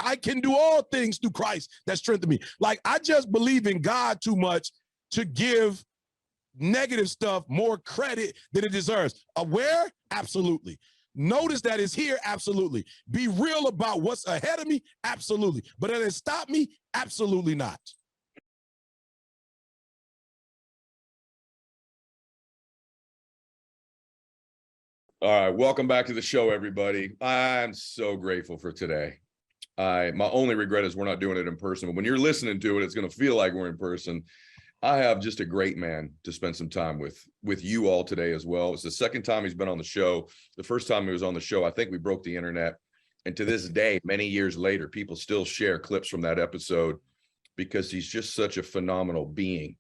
I can do all things through Christ that strengthen me. Like, I just believe in God too much to give negative stuff more credit than it deserves. Aware? Absolutely. Notice that it's here? Absolutely. Be real about what's ahead of me? Absolutely. But does it stop me? Absolutely not. All right, welcome back to the show, everybody. I'm so grateful for today. My only regret is we're not doing it in person, but when you're listening to it, it's going to feel like we're in person. I have just a great man to spend some time with you all today as well. It's the second time he's been on the show. The first time he was on the show, I think we broke the internet. And to this day, many years later, people still share clips from that episode because he's just such a phenomenal being.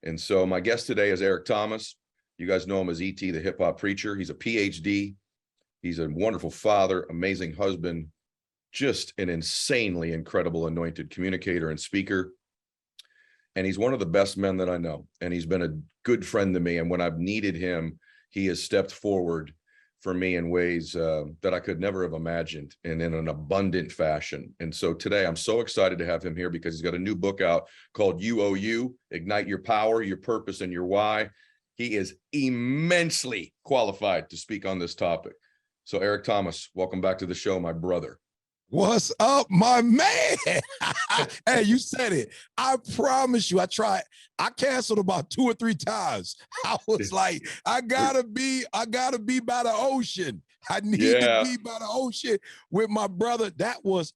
And so my guest today is Eric Thomas. You guys know him as E.T., the hip hop preacher. He's a Ph.D. He's a wonderful father, amazing husband, just an insanely incredible anointed communicator and speaker. And he's one of the best men that I know. And he's been a good friend to me. And when I've needed him, he has stepped forward for me in ways that I could never have imagined, and in an abundant fashion. And so today I'm so excited to have him here because he's got a new book out called You, Ignite Your Power, Your Purpose, and Your Why. He is immensely qualified to speak on this topic. So Eric Thomas, welcome back to the show, my brother. What's up, my man? Hey, you said it. I promise you, I tried. I canceled about 2 or 3 times. I was like, I gotta be by the ocean. I need to be by the ocean with my brother. That was,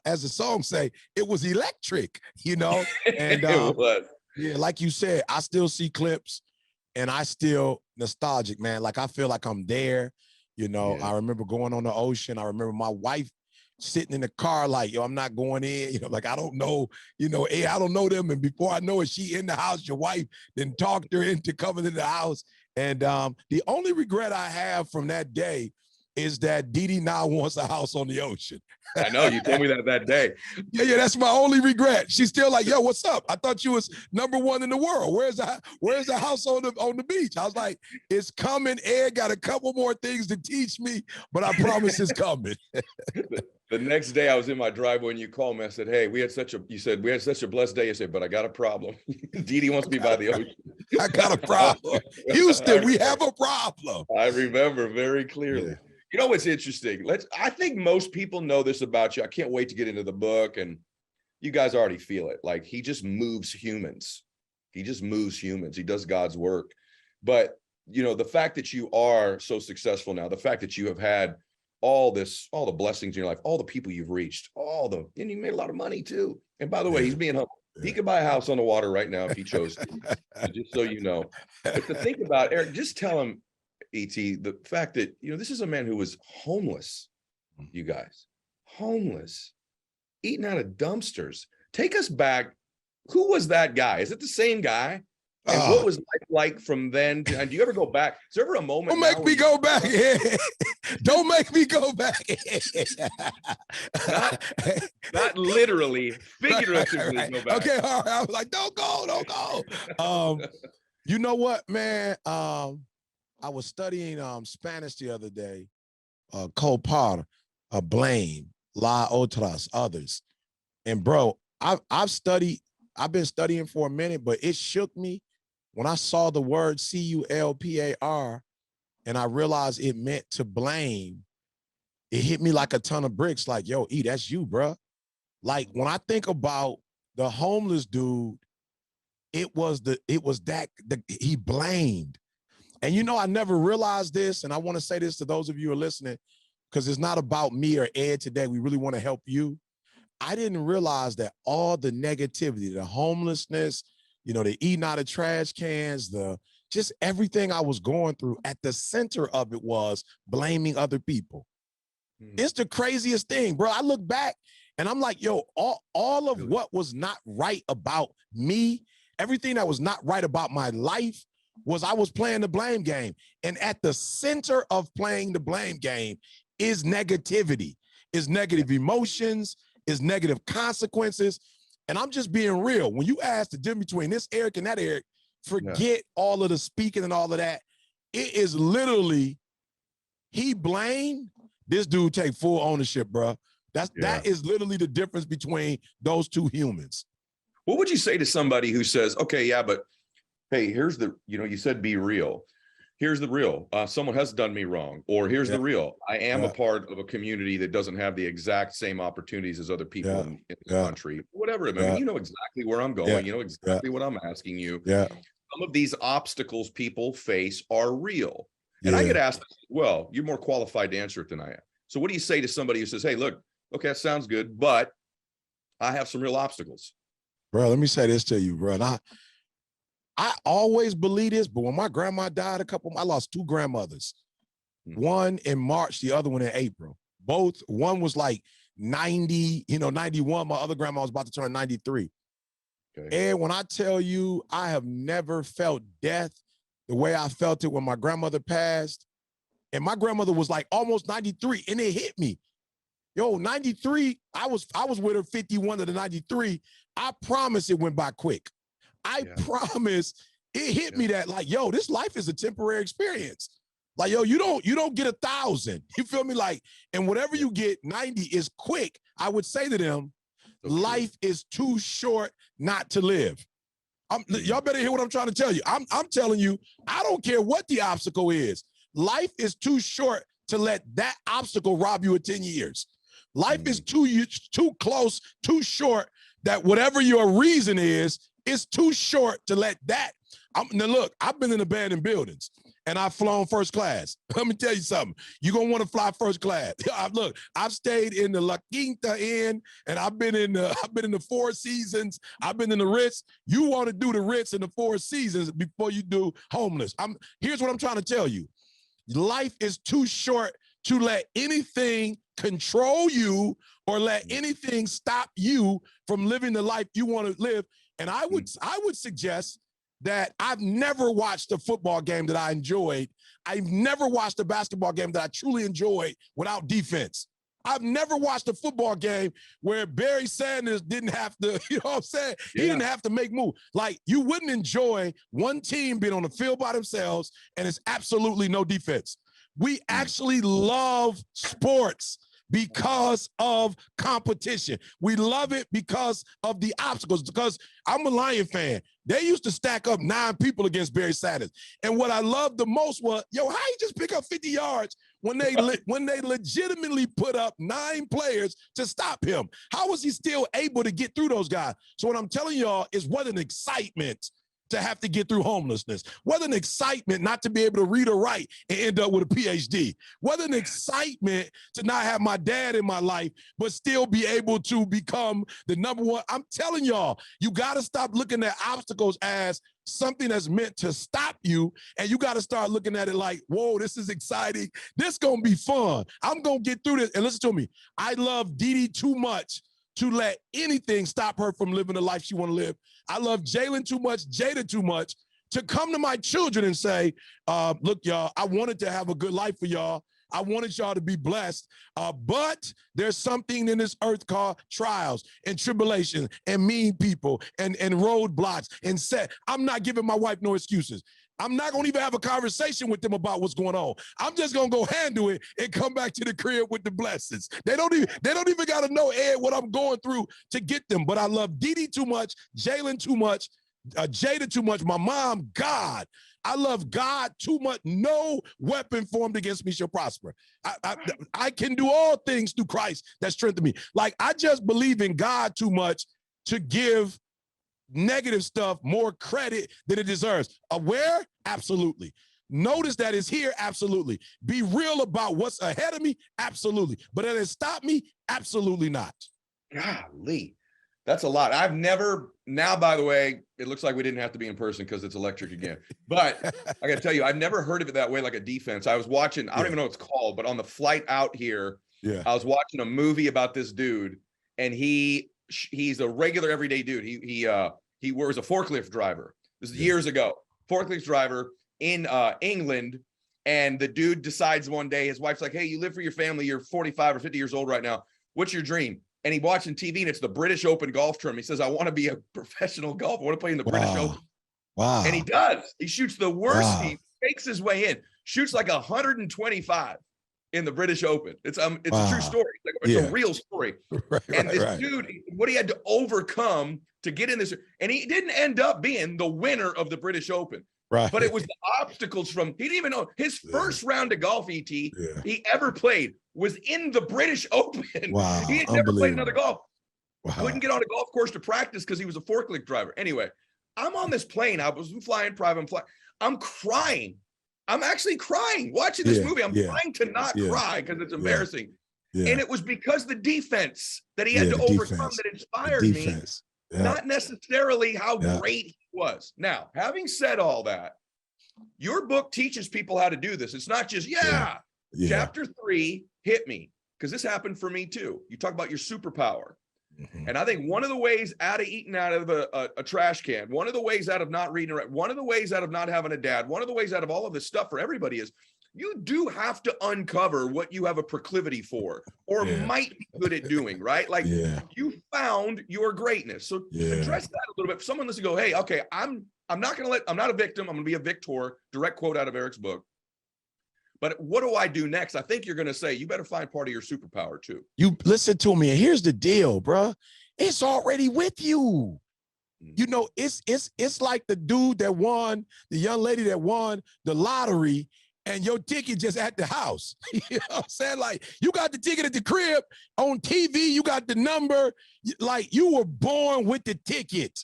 as the song say, it was electric, you know? And It was. Yeah, like you said, I still see clips and I still nostalgic, man. Like, I feel like I'm there. You know, I remember going on the ocean. I remember my wife sitting in the car like, yo, I'm not going in. You know, like, I don't know, you know, hey, I don't know them. And before I know it, she in the house, your wife then talked her into coming in the house. And the only regret I have from that day is that Dee now wants a house on the ocean. I know, you told me that day. Yeah, that's my only regret. She's still like, yo, what's up? I thought you was #1 in the world. Where's the house on the beach? I was like, it's coming. Ed got a couple more things to teach me, but I promise it's coming. The next day I was in my driveway and you called me. I said, hey, we had such a blessed day. You said, but I got a problem. Dee wants to be by the ocean. I got a problem. Houston, we have a problem. I remember very clearly. Yeah. You know what's interesting? I think most people know this about you. I can't wait to get into the book, and you guys already feel it. Like, he just moves humans. He just moves humans. He does God's work. But, you know, the fact that you are so successful now, the fact that you have had all the blessings in your life, all the people you've reached, and you made a lot of money too. And by the way, he's being humble. He could buy a house on the water right now if he chose to, just so you know. But to think about, Eric, just tell him, E.T., the fact that, you know, this is a man who was homeless, you guys, homeless, eating out of dumpsters. Take us back. Who was that guy? Is it the same guy? And what was life like from then? And do you ever go back? Is there ever a moment? Don't make me go back. Don't make me go back. not literally, figuratively right. Go back. Okay, all right. I was like, don't go. You know what, man? I was studying Spanish the other day. Culpar, blame, la otras, others. And bro, I've been studying for a minute, but it shook me when I saw the word culpar and I realized it meant to blame. It hit me like a ton of bricks, like, yo, E, that's you, bro. Like, when I think about the homeless dude, it was that he blamed. And, you know, I never realized this, and I want to say this to those of you who are listening, because it's not about me or Ed today. We really want to help you. I didn't realize that all the negativity, the homelessness, you know, the eating out of trash cans, just everything I was going through, at the center of it was blaming other people. It's the craziest thing, bro. I look back and I'm like, yo, all of what was not right about me, everything that was not right about my life, was I was playing the blame game. And at the center of playing the blame game is negativity, is negative emotions, is negative consequences. And I'm just being real. When you ask the difference between this Eric and that Eric, forget all of the speaking and all of that. It is literally, he blamed, this dude take full ownership, bro. That is literally the difference between those two humans. What would you say to somebody who says, okay, yeah, but hey, here's the, you said be real. Here's the real. Someone has done me wrong. Or here's the real. I am a part of a community that doesn't have the exact same opportunities as other people in the country. Whatever. I mean, you know exactly where I'm going. You know exactly what I'm asking you. Some of these obstacles people face are real. And I get asked, well, you're more qualified to answer it than I am. So what do you say to somebody who says, hey, look, okay, that sounds good, but I have some real obstacles. Bro, let me say this to you, bro. And I always believe this, but when my grandma died, I lost two grandmothers. One in March, the other one in April. Both, one was like 90, 91. My other grandma was about to turn 93. Okay. And when I tell you, I have never felt death the way I felt it when my grandmother passed. And my grandmother was like almost 93, and it hit me. Yo, 93, I was with her 51 to the 93. I promise it went by quick. I promise it hit me that like, yo, this life is a temporary experience. Like, yo, you don't get 1,000. You feel me? Like, and whatever you get, 90 is quick. I would say to them, life is too short not to live. Y'all better hear what I'm trying to tell you. I'm telling you, I don't care what the obstacle is. Life is too short to let that obstacle rob you of 10 years. Life is too close, too short, that whatever your reason is, it's too short to let that. Now look, I've been in abandoned buildings and I've flown first class. Let me tell you something. You're gonna want to fly first class. Look, I've stayed in the La Quinta Inn, and I've been in the Four Seasons. I've been in the Ritz. You want to do the Ritz and the Four Seasons before you do homeless. Here's what I'm trying to tell you. Life is too short to let anything control you or let anything stop you from living the life you want to live. And I would suggest that I've never watched a football game that I enjoyed. I've never watched a basketball game that I truly enjoyed without defense. I've never watched a football game where Barry Sanders didn't have to, you know what I'm saying? He didn't have to make moves. Like, you wouldn't enjoy one team being on the field by themselves and it's absolutely no defense. We actually love sports because of competition. We love it because of the obstacles, because I'm a Lion fan. They used to stack up 9 people against Barry Sanders. And what I loved the most was, yo, how you just pick up 50 yards when they legitimately put up 9 players to stop him? How was he still able to get through those guys? So what I'm telling y'all is what an excitement to have to get through homelessness. What an excitement not to be able to read or write and end up with a Ph.D. What an excitement to not have my dad in my life, but still be able to become the #1. I'm telling y'all, you got to stop looking at obstacles as something that's meant to stop you, and you got to start looking at it like, whoa, this is exciting. This going to be fun. I'm going to get through this. And listen to me, I love Dee Dee too much to let anything stop her from living the life she want to live. I love Jalen too much, Jada too much, to come to my children and say, look, y'all, I wanted to have a good life for y'all. I wanted y'all to be blessed, but there's something in this earth called trials and tribulations and mean people and roadblocks and set. I'm not giving my wife no excuses. I'm not gonna even have a conversation with them about what's going on. I'm just gonna go handle it and come back to the crib with the blessings. They don't even gotta know, Ed, what I'm going through to get them. But I love Dee Dee too much, Jalen too much, Jada too much, my mom, God. I love God too much. No weapon formed against me shall prosper. I can do all things through Christ that strengthens me. Like, I just believe in God too much to give negative stuff more credit than it deserves. Aware? Absolutely. Notice that it's here? Absolutely. Be real about what's ahead of me? Absolutely. But does it stop me? Absolutely not. Golly, that's a lot. I've never, now, by the way, it looks like we didn't have to be in person because it's electric again. But I got to tell you, I've never heard of it that way, like a defense. I was watching, I don't even know what it's called, but on the flight out here, I was watching a movie about this dude, and he's a regular everyday dude. He was a forklift driver. This is years ago. Forklift driver in England, and the dude decides one day, his wife's like, hey, you live for your family, you're 45 or 50 years old right now. What's your dream? And he watching TV, and it's the British Open golf tournament. He says, I want to be a professional golfer. I want to play in the British Open. Wow. And he does. He shoots the worst. He fakes his way in, shoots like 125 in the British Open. It's a true Wow. story. It's a real story. Right, And this right. dude, what he had to overcome to get in this, and he didn't end up being the winner of the British Open. Right. But it was the obstacles from, he didn't even know his first round of golf, ET, Yeah. he ever played was in the British Open. Wow. He had never played another golf. Wow. Couldn't get on a golf course to practice because he was a forklift driver. Anyway, I'm on this plane. I was flying private flight. I'm crying. I'm actually crying watching this movie. I'm trying to not cry because it's embarrassing. Yeah. And it was because the defense that he had to overcome that inspired me, not necessarily how great he was. Now, having said all that, your book teaches people how to do this. It's not just, chapter 3, hit me, because this happened for me too. You talk about your superpower. Mm-hmm. And I think one of the ways out of eating out of a trash can, one of the ways out of not reading, one of the ways out of not having a dad, one of the ways out of all of this stuff for everybody is you do have to uncover what you have a proclivity for or might be good at doing, right? Like you found your greatness. So address that a little bit. Someone listening go, hey, okay, I'm not a victim. I'm gonna be a victor. Direct quote out of Eric's book. But what do I do next? I think you're going to say, you better find part of your superpower too. You listen to me. And here's the deal, bro. It's already with you. You know, it's like the dude that won, the young lady that won the lottery, and your ticket just at the house. You know what I'm saying? Like, you got the ticket at the crib, on TV, you got the number, like you were born with the ticket.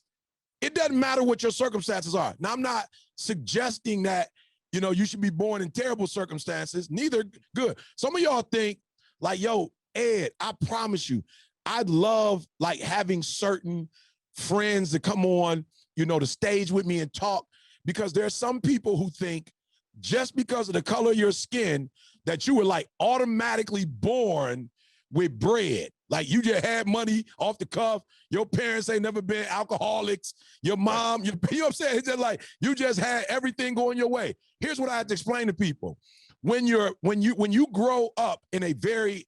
It doesn't matter what your circumstances are. Now, I'm not suggesting that, you know, you should be born in terrible circumstances, neither good. Some of y'all think like, yo, Ed, I promise you, I'd love like having certain friends to come on, you know, the stage with me and talk, because there's some people who think just because of the color of your skin that you were like automatically born with bread. Like you just had money off the cuff. Your parents ain't never been alcoholics. Your mom, you know what I'm saying? It's just like you just had everything going your way. Here's what I have to explain to people. When you grow up in a very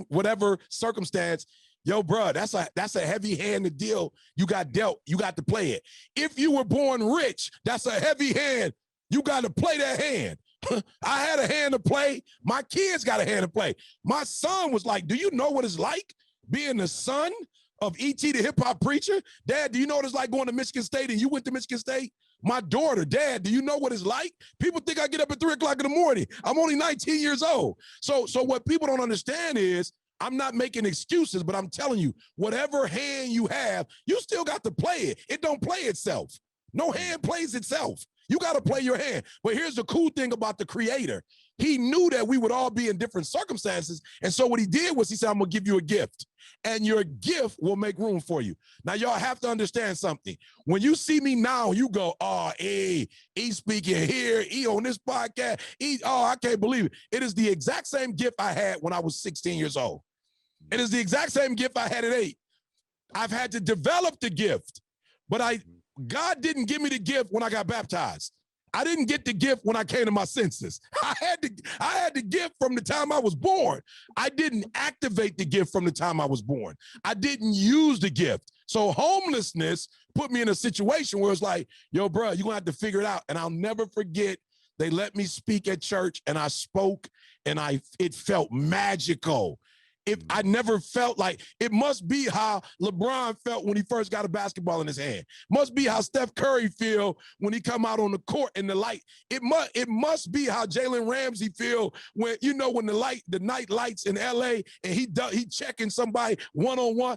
whatever circumstance, yo, bro, that's a heavy-handed deal you got dealt. You got to play it. If you were born rich, that's a heavy hand. You got to play that hand. I had a hand to play. My kids got a hand to play. My son was like, do you know what it's like being the son of E.T. the hip-hop preacher? Dad, do you know what it's like going to Michigan State and you went to Michigan State? My daughter, Dad, do you know what it's like? People think I get up at 3 o'clock in the morning. I'm only 19 years old. So what people don't understand is I'm not making excuses, but I'm telling you, whatever hand you have, you still got to play it. It don't play itself. No hand plays itself. You got to play your hand. But here's the cool thing about the creator. He knew that we would all be in different circumstances. And so what he did was he said, I'm going to give you a gift. And your gift will make room for you. Now, y'all have to understand something. When you see me now, you go, oh, he's speaking here. He on this podcast. I can't believe it. It is the exact same gift I had when I was 16 years old. It is the exact same gift I had at 8. I've had to develop the gift, but God didn't give me the gift when I got baptized. I didn't get the gift when I came to my senses. I had the gift from the time I was born. I didn't activate the gift from the time I was born. I didn't use the gift. So homelessness put me in a situation where it's like, yo, bro, you're gonna have to figure it out. And I'll never forget, they let me speak at church and I spoke and it felt magical. I never felt like, it must be how LeBron felt when he first got a basketball in his hand. Must be how Steph Curry feel when he come out on the court in the light. It must be how Jalen Ramsey feel when, you know, when the night lights in LA and he checking somebody one-on-one.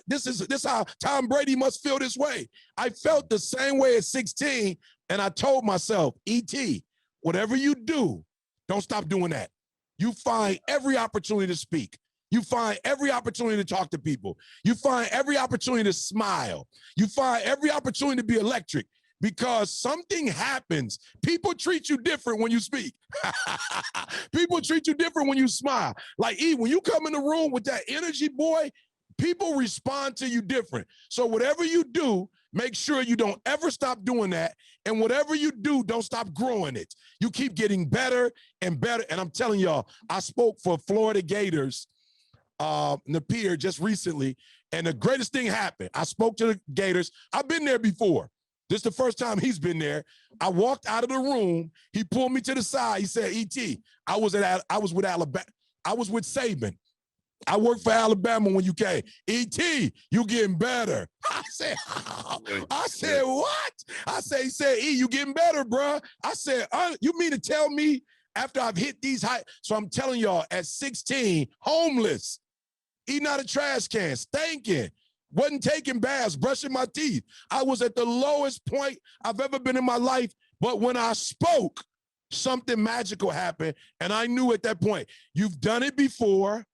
This is how Tom Brady must feel this way. I felt the same way at 16, and I told myself, E.T., whatever you do, don't stop doing that. You find every opportunity to speak. You find every opportunity to talk to people. You find every opportunity to smile. You find every opportunity to be electric, because something happens. People treat you different when you speak. People treat you different when you smile. Like, when you come in the room with that energy, boy, people respond to you different. So whatever you do, make sure you don't ever stop doing that. And whatever you do, don't stop growing it. You keep getting better and better. And I'm telling y'all, I spoke for Florida Gators Napier just recently, and the greatest thing happened. I spoke to the Gators. I've been there before. This is the first time he's been there. I walked out of the room. He pulled me to the side. He said, "E.T., I was with Alabama. I was with Saban. I worked for Alabama when you came. E.T., you getting better." I said, what? He said, "E, you getting better, bro." I said, you mean to tell me after I've hit these heights? So I'm telling y'all, at 16, homeless, eating out of trash cans, stinking, wasn't taking baths, brushing my teeth. I was at the lowest point I've ever been in my life. But when I spoke, something magical happened. And I knew at that point, you've done it before,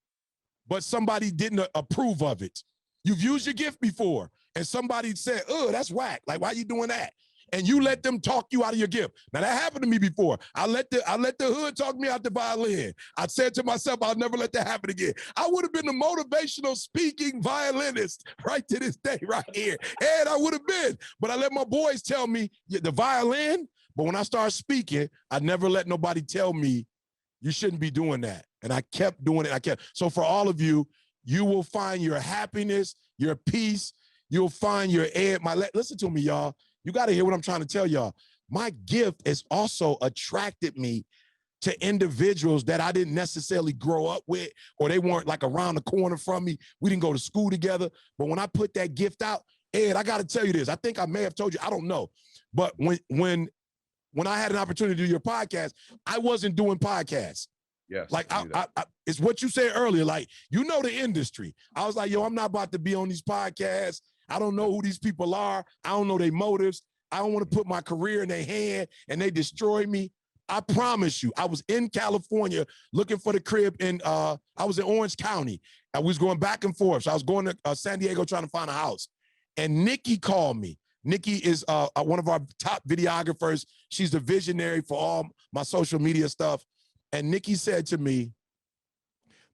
but somebody didn't approve of it. You've used your gift before, and somebody said, "Oh, that's whack. Like, why are you doing that?" And you let them talk you out of your gift. Now, that happened to me before. I let the hood talk me out the violin. I said to myself, I'll never let that happen again. I would have been the motivational speaking violinist right to this day right here. And I would have been. But I let my boys tell me the violin. But when I started speaking, I never let nobody tell me you shouldn't be doing that. And I kept doing it. So for all of you, you will find your happiness, your peace. You'll find your ed. Listen to me, y'all. You got to hear what I'm trying to tell y'all. My gift has also attracted me to individuals that I didn't necessarily grow up with, or they weren't like around the corner from me. We didn't go to school together. But when I put that gift out, Ed, I got to tell you this. I think I may have told you, I don't know. But when I had an opportunity to do your podcast, I wasn't doing podcasts. Yes. Like it's what you said earlier. Like, you know, the industry. I was like, yo, I'm not about to be on these podcasts. I don't know who these people are. I don't know their motives. I don't want to put my career in their hand and they destroy me. I promise you, I was in California looking for the crib I was in Orange County. I was going back and forth. So I was going to San Diego trying to find a house. And Nikki called me. Nikki is one of our top videographers. She's the visionary for all my social media stuff. And Nikki said to me,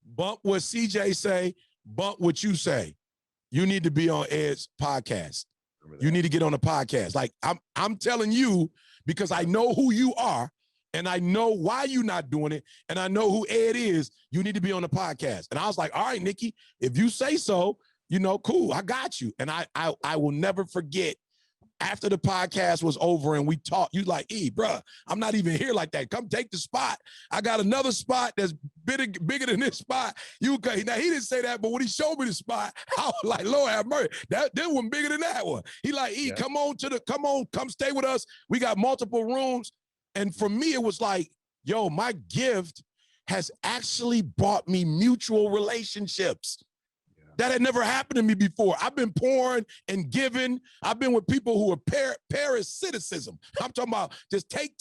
"Bump what CJ say, bump what you say. You need to be on Ed's podcast. You need to get on the podcast." Like, I'm telling you, because I know who you are and I know why you're not doing it. And I know who Ed is. You need to be on the podcast. And I was like, all right, Nikki, if you say so, you know, cool, I got you. And I will never forget, after the podcast was over and we talked, you like, "E, bro, I'm not even here like that. Come take the spot. I got another spot that's bigger than this spot. Now, he didn't say that, but when he showed me the spot, I was like, Lord have mercy. That one bigger than that one. He like, "E, come stay with us. We got multiple rooms." And for me, it was like, yo, my gift has actually brought me mutual relationships. That had never happened to me before. I've been pouring and giving. I've been with people who are parasitism. I'm talking about just take.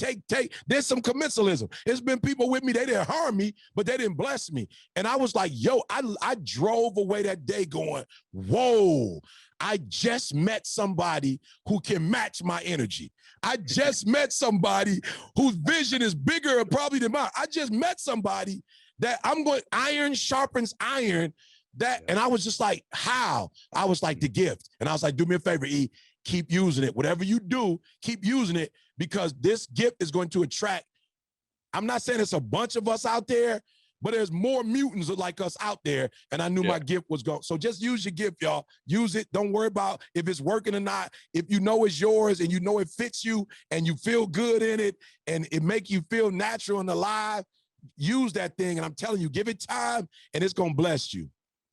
There's some commensalism. There's been people with me, they didn't harm me, but they didn't bless me. And I was like, yo, I drove away that day going, whoa, I just met somebody who can match my energy. I just met somebody whose vision is bigger probably than mine. I just met somebody that iron sharpens iron. And I was just like, how? I was like, the gift. And I was like, do me a favor, E, keep using it. Whatever you do, keep using it, because this gift is going to attract. I'm not saying it's a bunch of us out there, but there's more mutants like us out there. And I knew my gift was going. So just use your gift, y'all. Use it. Don't worry about if it's working or not. If you know it's yours and you know it fits you and you feel good in it and it make you feel natural and alive, use that thing. And I'm telling you, give it time and it's going to bless you.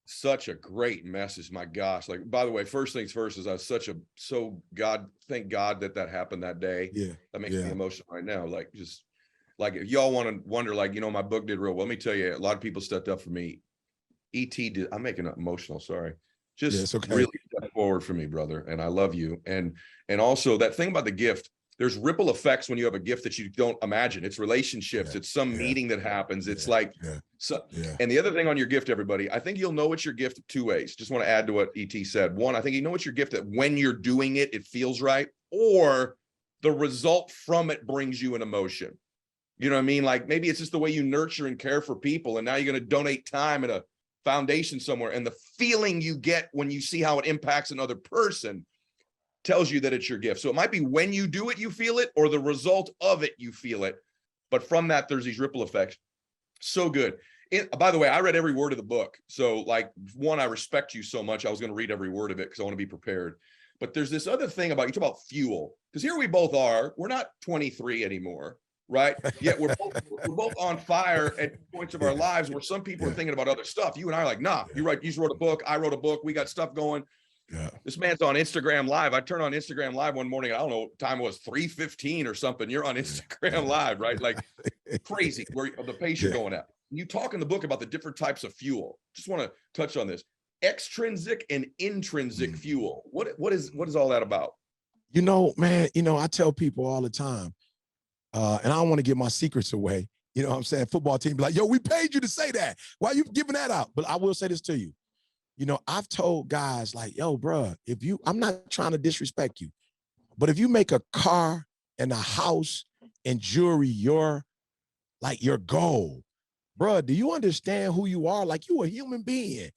Such a great message. My gosh. Like, by the way, first things first is thank God that happened that day. Yeah. That makes me emotional right now. Like, just like, if y'all want to wonder, like, you know, my book did real well. Let me tell you, a lot of people stepped up for me. E.T. did. I'm making it emotional. Sorry. Just really step forward for me, brother. And I love you. And also that thing about the gift, there's ripple effects when you have a gift that you don't imagine. It's relationships. It's some meeting that happens. It's and the other thing on your gift, everybody, I think you'll know it's your gift two ways. Just want to add to what E.T. said. One, I think you know it's your gift that when you're doing it, it feels right, or the result from it brings you an emotion. You know what I mean? Like, maybe it's just the way you nurture and care for people. And now you're going to donate time at a foundation somewhere. And the feeling you get when you see how it impacts another person tells you that it's your gift. So it might be when you do it, you feel it, or the result of it, you feel it. But from that, there's these ripple effects. So good. By the way, I read every word of the book. So, like, one, I respect you so much. I was going to read every word of it because I want to be prepared. But there's this other thing about, you talk about fuel, because here we both are, we're not 23 anymore, right? Yet we're both on fire at points of our lives where some people are thinking about other stuff. You and I are like, nah, you just wrote a book, I wrote a book, we got stuff going. Yeah. This man's on Instagram Live. I turned on Instagram Live one morning. I don't know what time it was, 3:15 or something. You're on Instagram Live, right? Like crazy, where the pace you're going at. You talk in the book about the different types of fuel. Just want to touch on this. Extrinsic and intrinsic fuel. What is all that about? You know, man, I tell people all the time, and I don't want to give my secrets away. You know what I'm saying? Football team be like, yo, we paid you to say that. Why are you giving that out? But I will say this to you. I've told guys like, yo, bro, I'm not trying to disrespect you, but if you make a car and a house and jewelry your goal, bro, do you understand who you are? Like, you a human being.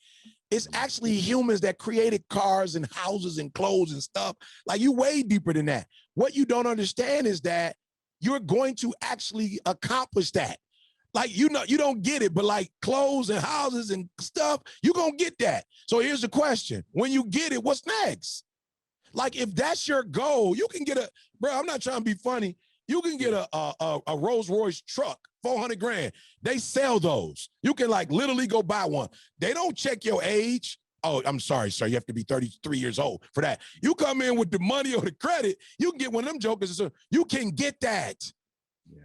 It's actually humans that created cars and houses and clothes and stuff. Like, you way deeper than that. What you don't understand is that you're going to actually accomplish that. Like, you don't get it, but like clothes and houses and stuff, you're going to get that. So here's the question. When you get it, what's next? Like, if that's your goal, you can get bro, I'm not trying to be funny. You can get a Rolls Royce truck, 400 grand. They sell those. You can like literally go buy one. They don't check your age. Oh, I'm sorry, sir. You have to be 33 years old for that. You come in with the money or the credit, you can get one of them jokers. You can get that. Yeah.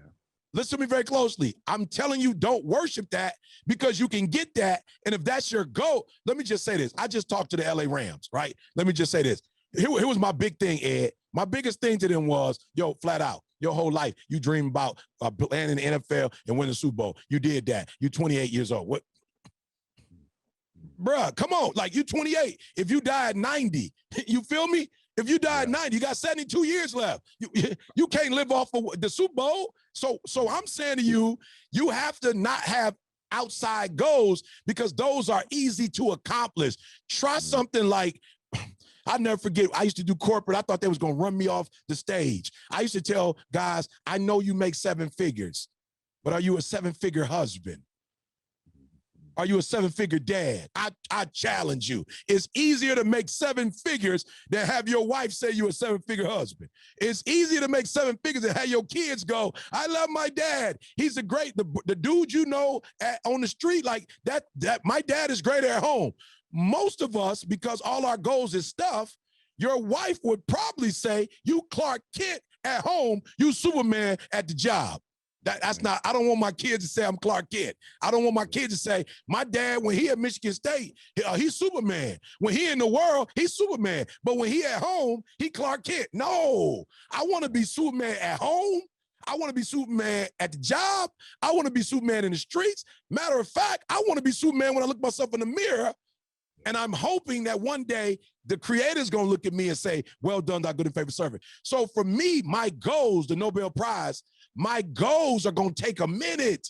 Listen to me very closely. I'm telling you, don't worship that, because you can get that. And if that's your goal, let me just say this. I just talked to the LA Rams, right? Let me just say this. Here was my big thing, Ed. My biggest thing to them was, yo, flat out, your whole life, you dream about playing in the NFL and winning the Super Bowl. You did that. You're 28 years old. What? Bruh, come on. Like, you 28. If you die at 90, you feel me? If you die at 90, you got 72 years left. You can't live off of the Super Bowl. So I'm saying to you, you have to not have outside goals, because those are easy to accomplish. Try something like, I'll never forget, I used to do corporate. I thought they was going to run me off the stage. I used to tell guys, I know you make 7 figures, but are you a 7-figure husband? Are you a 7-figure dad? I challenge you. It's easier to make 7 figures than have your wife say you're a 7-figure husband. It's easier to make 7 figures than have your kids go, I love my dad. He's the dude you know on the street, like that my dad is great at home. Most of us, because all our goals is stuff, your wife would probably say, you Clark Kent at home, you Superman at the job. That's not, I don't want my kids to say I'm Clark Kent. I don't want my kids to say, my dad, when he at Michigan State, he's Superman. When he in the world, he's Superman. But when he at home, he Clark Kent. No, I want to be Superman at home. I want to be Superman at the job. I want to be Superman in the streets. Matter of fact, I want to be Superman when I look myself in the mirror. And I'm hoping that one day the creator's going to look at me and say, well done, thy good and faithful servant. So for me, my goals, the Nobel Prize, my goals are going to take a minute.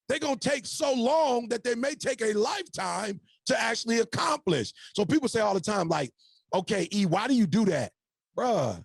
They're going to take so long that they may take a lifetime to actually accomplish. So people say all the time, like, okay, E, why do you do that? Bruh,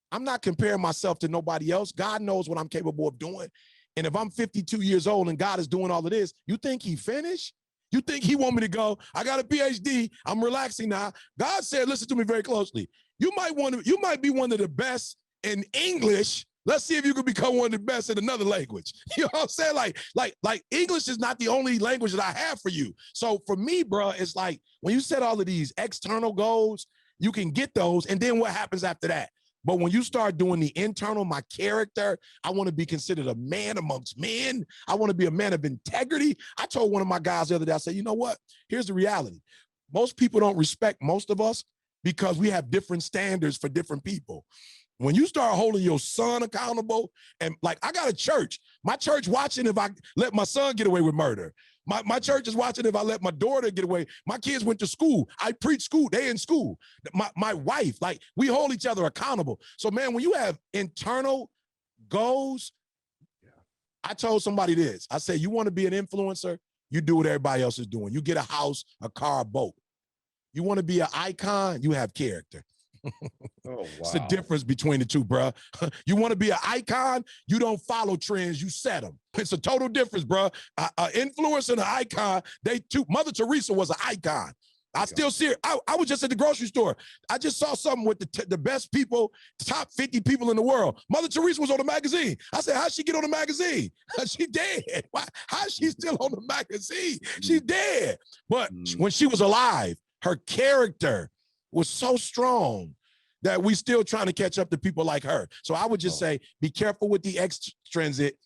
I'm not comparing myself to nobody else. God knows what I'm capable of doing. And if I'm 52 years old and God is doing all of this, you think he finished? You think he want me to go, I got a Ph.D., I'm relaxing now. God said, listen to me very closely. You might be one of the best in English. Let's see if you can become one of the best in another language. You know what I'm saying? Like English is not the only language that I have for you. So for me, bro, it's like when you set all of these external goals, you can get those. And then what happens after that? But when you start doing the internal, my character, I want to be considered a man amongst men. I want to be a man of integrity. I told one of my guys the other day, I said, you know what? Here's the reality. Most people don't respect most of us because we have different standards for different people. When you start holding your son accountable, and like, I got a church. My church watching if I let my son get away with murder. My church is watching if I let my daughter get away. My kids went to school. I preach school. They in school. My wife, like, we hold each other accountable. So, man, when you have internal goals, I told somebody this. I said, you want to be an influencer? You do what everybody else is doing. You get a house, a car, a boat. You want to be an icon? You have character. Oh, wow. It's the difference between the two, bro. You want to be an icon? You don't follow trends, you set them. It's a total difference, bro. An influencer and an icon, Mother Teresa was an icon. I still see her. I was just at the grocery store. I just saw something with the best people, top 50 people in the world. Mother Teresa was on the magazine. I said, how'd she get on the magazine? She dead. Why? How's she still on the magazine? She's dead. But when she was alive, her character was so strong that we still trying to catch up to people like her. So I would just say, be careful with the extrinsic.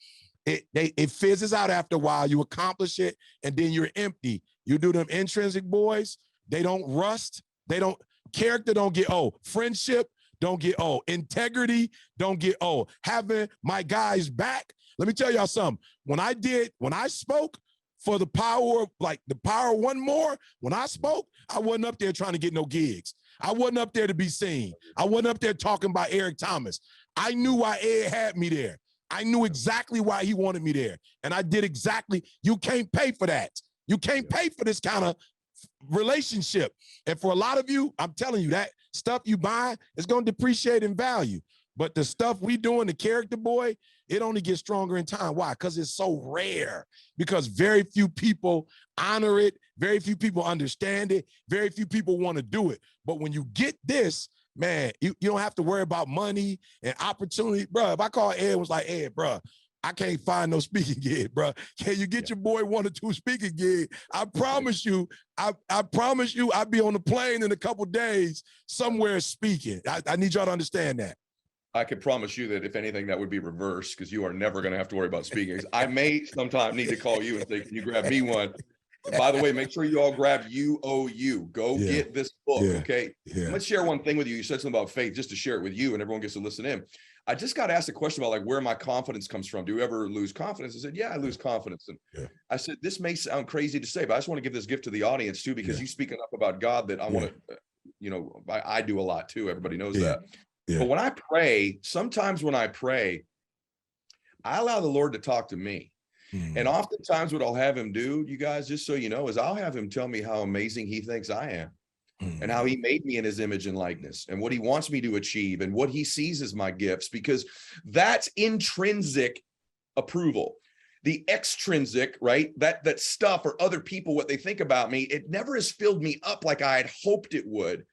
It fizzes out after a while. You accomplish it, and then you're empty. You do them intrinsic boys. They don't rust. Character don't get old. Friendship don't get old. Integrity don't get old. Having my guys back. Let me tell y'all something. When I spoke for the power, like the power one more, when I spoke, I wasn't up there trying to get no gigs. I wasn't up there to be seen. I wasn't up there talking about Eric Thomas. I knew why Ed had me there. I knew exactly why he wanted me there. And I did exactly. You can't pay for that. You can't pay for this kind of relationship. And for a lot of you, I'm telling you, that stuff you buy is going to depreciate in value. But the stuff we doing, the character boy, it only gets stronger in time. Why? Because it's so rare. Because very few people honor it. Very few people understand it. Very few people want to do it. But when you get this, man, you don't have to worry about money and opportunity. Bro, if I call Ed and was like, Ed, bro, I can't find no speaking gig, bro. Can you get your boy 1 or 2 speaking gigs? I promise you, I promise you, I'll be on the plane in a couple days somewhere speaking. I need y'all to understand that. I could promise you that if anything, that would be reversed, because you are never going to have to worry about speaking. I may sometime need to call you and say, can you grab me one? And by the way, make sure you all grab UOU. Go get this book, okay? I'm going to share one thing with you. You said something about faith, just to share it with you, and everyone gets to listen in. I just got asked a question about like where my confidence comes from. Do you ever lose confidence? I said, yeah, I lose confidence. And I said, this may sound crazy to say, but I just want to give this gift to the audience too, because you speak enough about God that I want to, you know, I do a lot too. Everybody knows that. But when I pray, sometimes when I pray, I allow the Lord to talk to me. And oftentimes what I'll have him do, you guys, just so you know, is I'll have him tell me how amazing he thinks I am. And how he made me in his image and likeness, and what he wants me to achieve, and what he sees as my gifts, because that's intrinsic approval. The extrinsic, right? That stuff, or other people, what they think about me, it never has filled me up like I had hoped it would.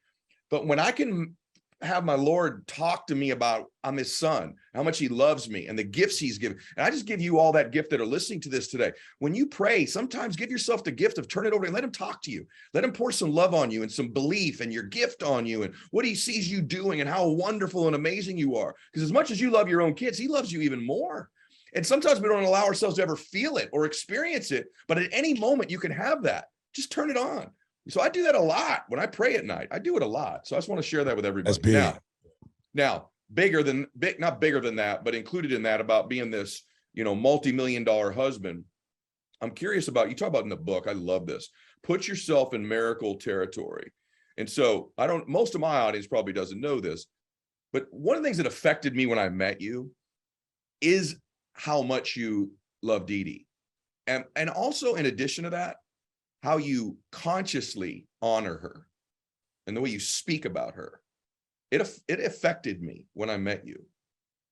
But when I can have my Lord talk to me about I'm his son, how much he loves me, and the gifts he's given. And I just give you all that gift that are listening to this today. When you pray, sometimes give yourself the gift of turn it over and let him talk to you. Let him pour some love on you and some belief and your gift on you and what he sees you doing and how wonderful and amazing you are. Because as much as you love your own kids, he loves you even more. And sometimes we don't allow ourselves to ever feel it or experience it. But at any moment you can have that. Just turn it on. So I do that a lot when I pray at night. I do it a lot. So I just want to share that with everybody. That's big. Now, not bigger than that, but included in that about being this, you know, multi-million-dollar husband. I'm curious about, you talk about in the book, I love this. Put yourself in miracle territory. And so most of my audience probably doesn't know this, but one of the things that affected me when I met you is how much you love Dee Dee. And also in addition to that, how you consciously honor her and the way you speak about her. It affected me when I met you.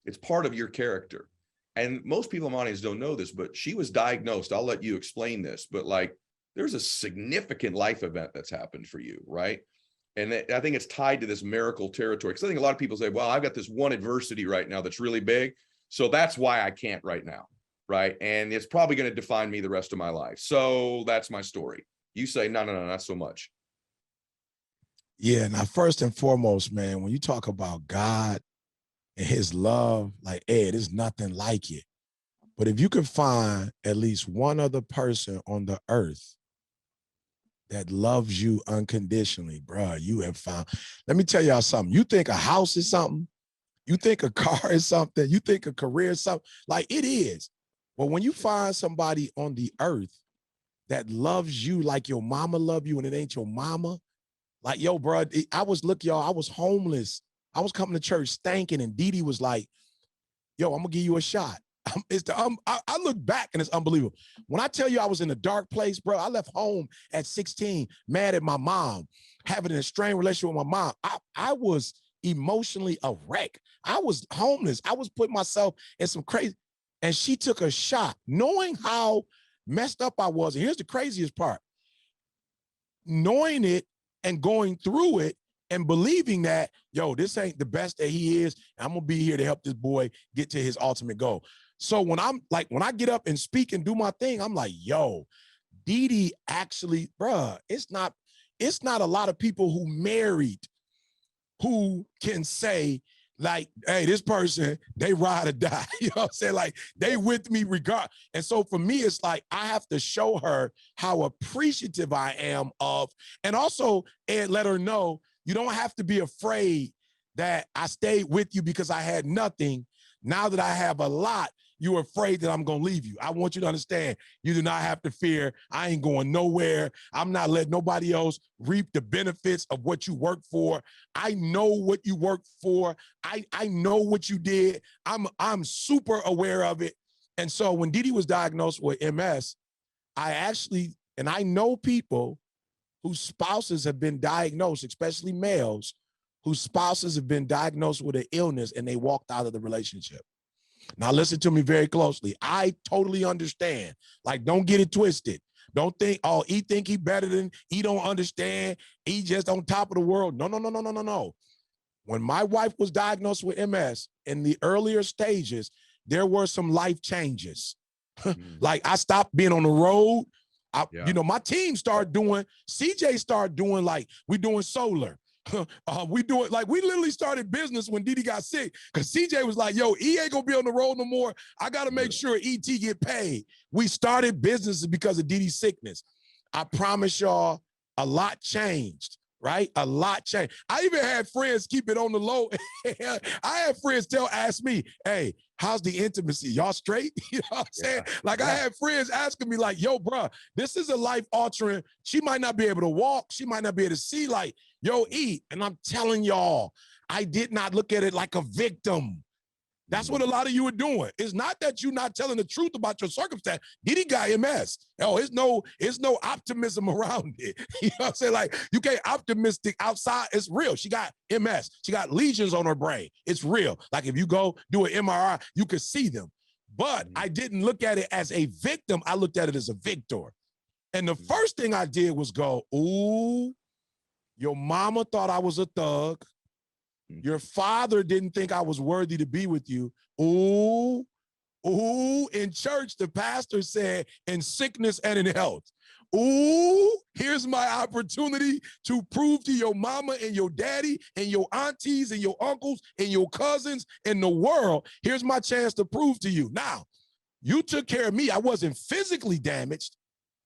It's part of your character. And most people in my audience don't know this, but she was diagnosed. I'll let you explain this, but like there's a significant life event that's happened for you, right? And I think it's tied to this miracle territory. Because I think a lot of people say, well, I've got this one adversity right now that's really big, so that's why I can't right now. Right. And it's probably going to define me the rest of my life. So that's my story. You say, no, not so much. Yeah. Now, first and foremost, man, when you talk about God and his love, like Ed, there's nothing like it. But if you can find at least one other person on the earth that loves you unconditionally, bro, you have found. Let me tell y'all something. You think a house is something? You think a car is something? You think a career is something? Like it is. But when you find somebody on the earth that loves you like your mama love you and it ain't your mama, like, yo, bro, I was homeless. I was coming to church stinking, and Dee Dee was like, yo, I'm gonna give you a shot. I look back and it's unbelievable. When I tell you I was in a dark place, bro, I left home at 16, mad at my mom, having an strained relationship with my mom. I was emotionally a wreck. I was homeless. I was putting myself in some crazy. And she took a shot, knowing how messed up I was. And here's the craziest part. Knowing it and going through it and believing that, yo, this ain't the best that he is. I'm going to be here to help this boy get to his ultimate goal. So when I get up and speak and do my thing, I'm like, yo, Dee actually, bruh, it's not a lot of people who married who can say, like, hey, this person, they ride or die. You know what I'm saying? Like, they with me regard. And so for me, it's like, I have to show her how appreciative I am of, and also, and let her know, you don't have to be afraid that I stayed with you because I had nothing. Now that I have a lot, you're afraid that I'm going to leave you. I want you to understand, you do not have to fear. I ain't going nowhere. I'm not letting nobody else reap the benefits of what you work for. I know what you work for. I know what you did. I'm super aware of it. And so when Dee was diagnosed with MS, I know people whose spouses have been diagnosed, especially males, whose spouses have been diagnosed with an illness and they walked out of the relationship. Now, listen to me very closely. I totally understand. Like, don't get it twisted. Don't think, oh, he think he better than, he don't understand. He just on top of the world. No. When my wife was diagnosed with MS in the earlier stages, there were some life changes. Like, I stopped being on the road. My team started doing, CJ started doing, like, we doing solar. We literally started business when Dee got sick, because CJ was like, yo, he ain't gonna be on the road no more. I gotta make sure ET get paid. We started businesses because of Dee's sickness. I promise y'all, a lot changed, right? A lot changed. I even had friends keep it on the low. I had friends ask me, hey, how's the intimacy? Y'all straight? You know what I'm saying? Like, I had friends asking me, like, yo, bro, this is a life altering. She might not be able to walk. She might not be able to see, like, yo, eat. And I'm telling y'all, I did not look at it like a victim. That's what a lot of you are doing. It's not that you're not telling the truth about your circumstance. Dee got MS. Oh, it's no optimism around it. You know what I'm saying? Like, you can't optimistic outside. It's real. She got MS. She got lesions on her brain. It's real. Like, if you go do an MRI, you can see them. But I didn't look at it as a victim. I looked at it as a victor. And the first thing I did was go, ooh, your mama thought I was a thug. Your father didn't think I was worthy to be with you. Ooh, in church, the pastor said, in sickness and in health. Ooh, here's my opportunity to prove to your mama and your daddy and your aunties and your uncles and your cousins in the world, here's my chance to prove to you. Now, you took care of me. I wasn't physically damaged,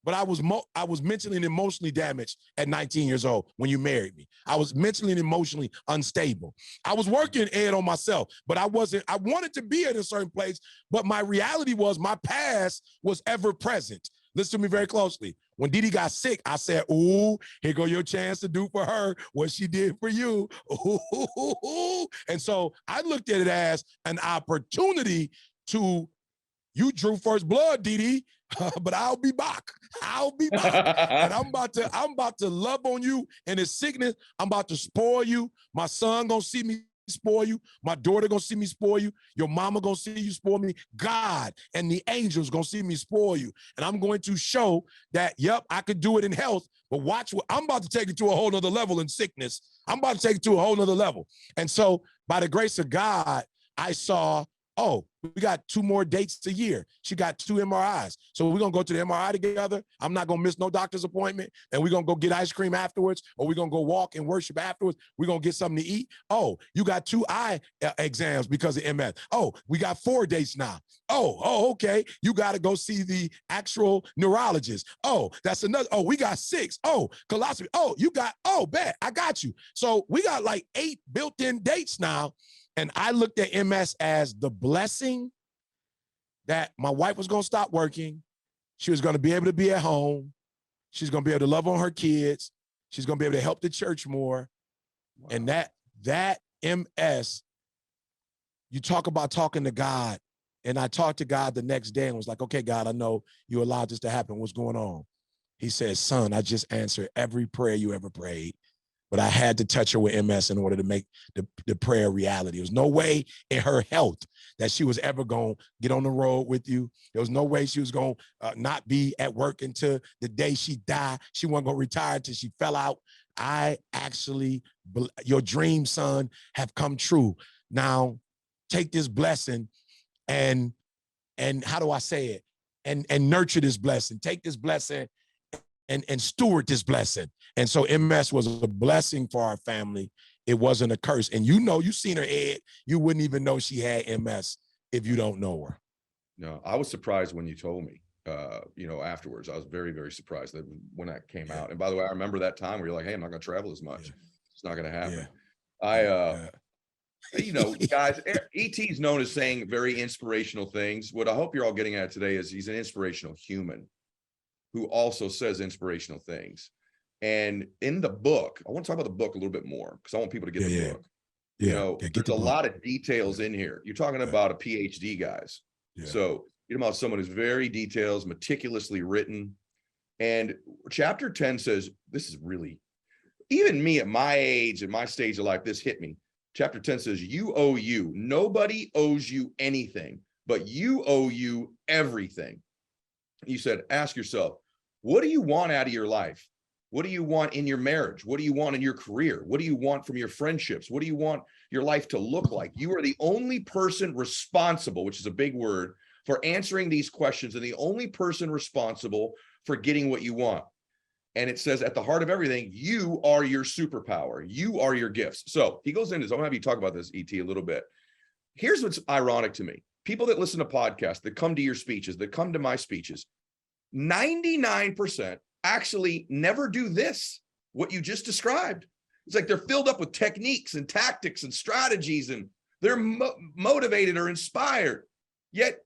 but I was mentally and emotionally damaged at 19 years old when you married me. I was mentally and emotionally unstable. I was working, Ed, on myself, but I wanted to be at a certain place, but my reality was my past was ever present. Listen to me very closely. When Dee got sick, I said, ooh, here go your chance to do for her what she did for you. Ooh. And so I looked at it as an opportunity to, you drew first blood, Dee, but I'll be back. And I'm about to love on you in his sickness. I'm about to spoil you. My son gonna see me spoil you. My daughter gonna see me spoil you. Your mama gonna see you spoil me. God and the angels gonna see me spoil you. And I'm going to show that, yep, I could do it in health, but watch what I'm about to take it to a whole nother level in sickness. I'm about to take it to a whole nother level. And so by the grace of God, I saw, oh, we got 2 more dates a year. She got 2 MRIs. So we're going to go to the MRI together. I'm not going to miss no doctor's appointment. And we're going to go get ice cream afterwards, or we're going to go walk and worship afterwards. We're going to get something to eat. Oh, you got 2 eye exams because of MS. Oh, we got 4 dates now. Oh, okay. You got to go see the actual neurologist. Oh, that's another. Oh, we got 6. Oh, colostomy. Oh, bet. I got you. So we got like 8 built-in dates now. And I looked at MS as the blessing that my wife was going to stop working. She was going to be able to be at home. She's going to be able to love on her kids. She's going to be able to help the church more. Wow. And that MS, you talk about talking to God. And I talked to God the next day and was like, okay, God, I know you allowed this to happen. What's going on? He said, son, I just answered every prayer you ever prayed. But I had to touch her with MS in order to make the prayer reality. There was no way in her health that she was ever going to get on the road with you. There was no way she was going to not be at work until the day she died. She wasn't going to retire until she fell out. your dreams, son, have come true. Now take this blessing and how do I say it? And nurture this blessing. Take this blessing and steward this blessing. And so MS was a blessing for our family. It wasn't a curse. And you seen her head, you wouldn't even know she had MS if you don't know her. No, I was surprised when you told me, afterwards. I was very, very surprised that when that came out. And by the way, I remember that time where you're like, hey, I'm not going to travel as much. It's not going to happen. Guys, ET is known as saying very inspirational things. What I hope you're all getting at today is he's an inspirational human who also says inspirational things. And in the book, I want to talk about the book a little bit more because I want people to get the book. There's a lot of details in here. You're talking about a Ph.D. guys. So you're talking about someone who's very detailed, meticulously written. And chapter 10 says, this is really, even me at my age, at my stage of life, this hit me. Chapter 10 says, you owe you. Nobody owes you anything, but you owe you everything. You said, ask yourself, what do you want out of your life? What do you want in your marriage? What do you want in your career? What do you want from your friendships? What do you want your life to look like? You are the only person responsible, which is a big word, for answering these questions, and the only person responsible for getting what you want. And it says at the heart of everything, you are your superpower. You are your gifts. So he goes into this. I'm going to have you talk about this, ET, a little bit. Here's what's ironic to me. People that listen to podcasts, that come to your speeches, that come to my speeches, 99% actually never do this, what you just described. It's like they're filled up with techniques and tactics and strategies, and they're motivated or inspired, yet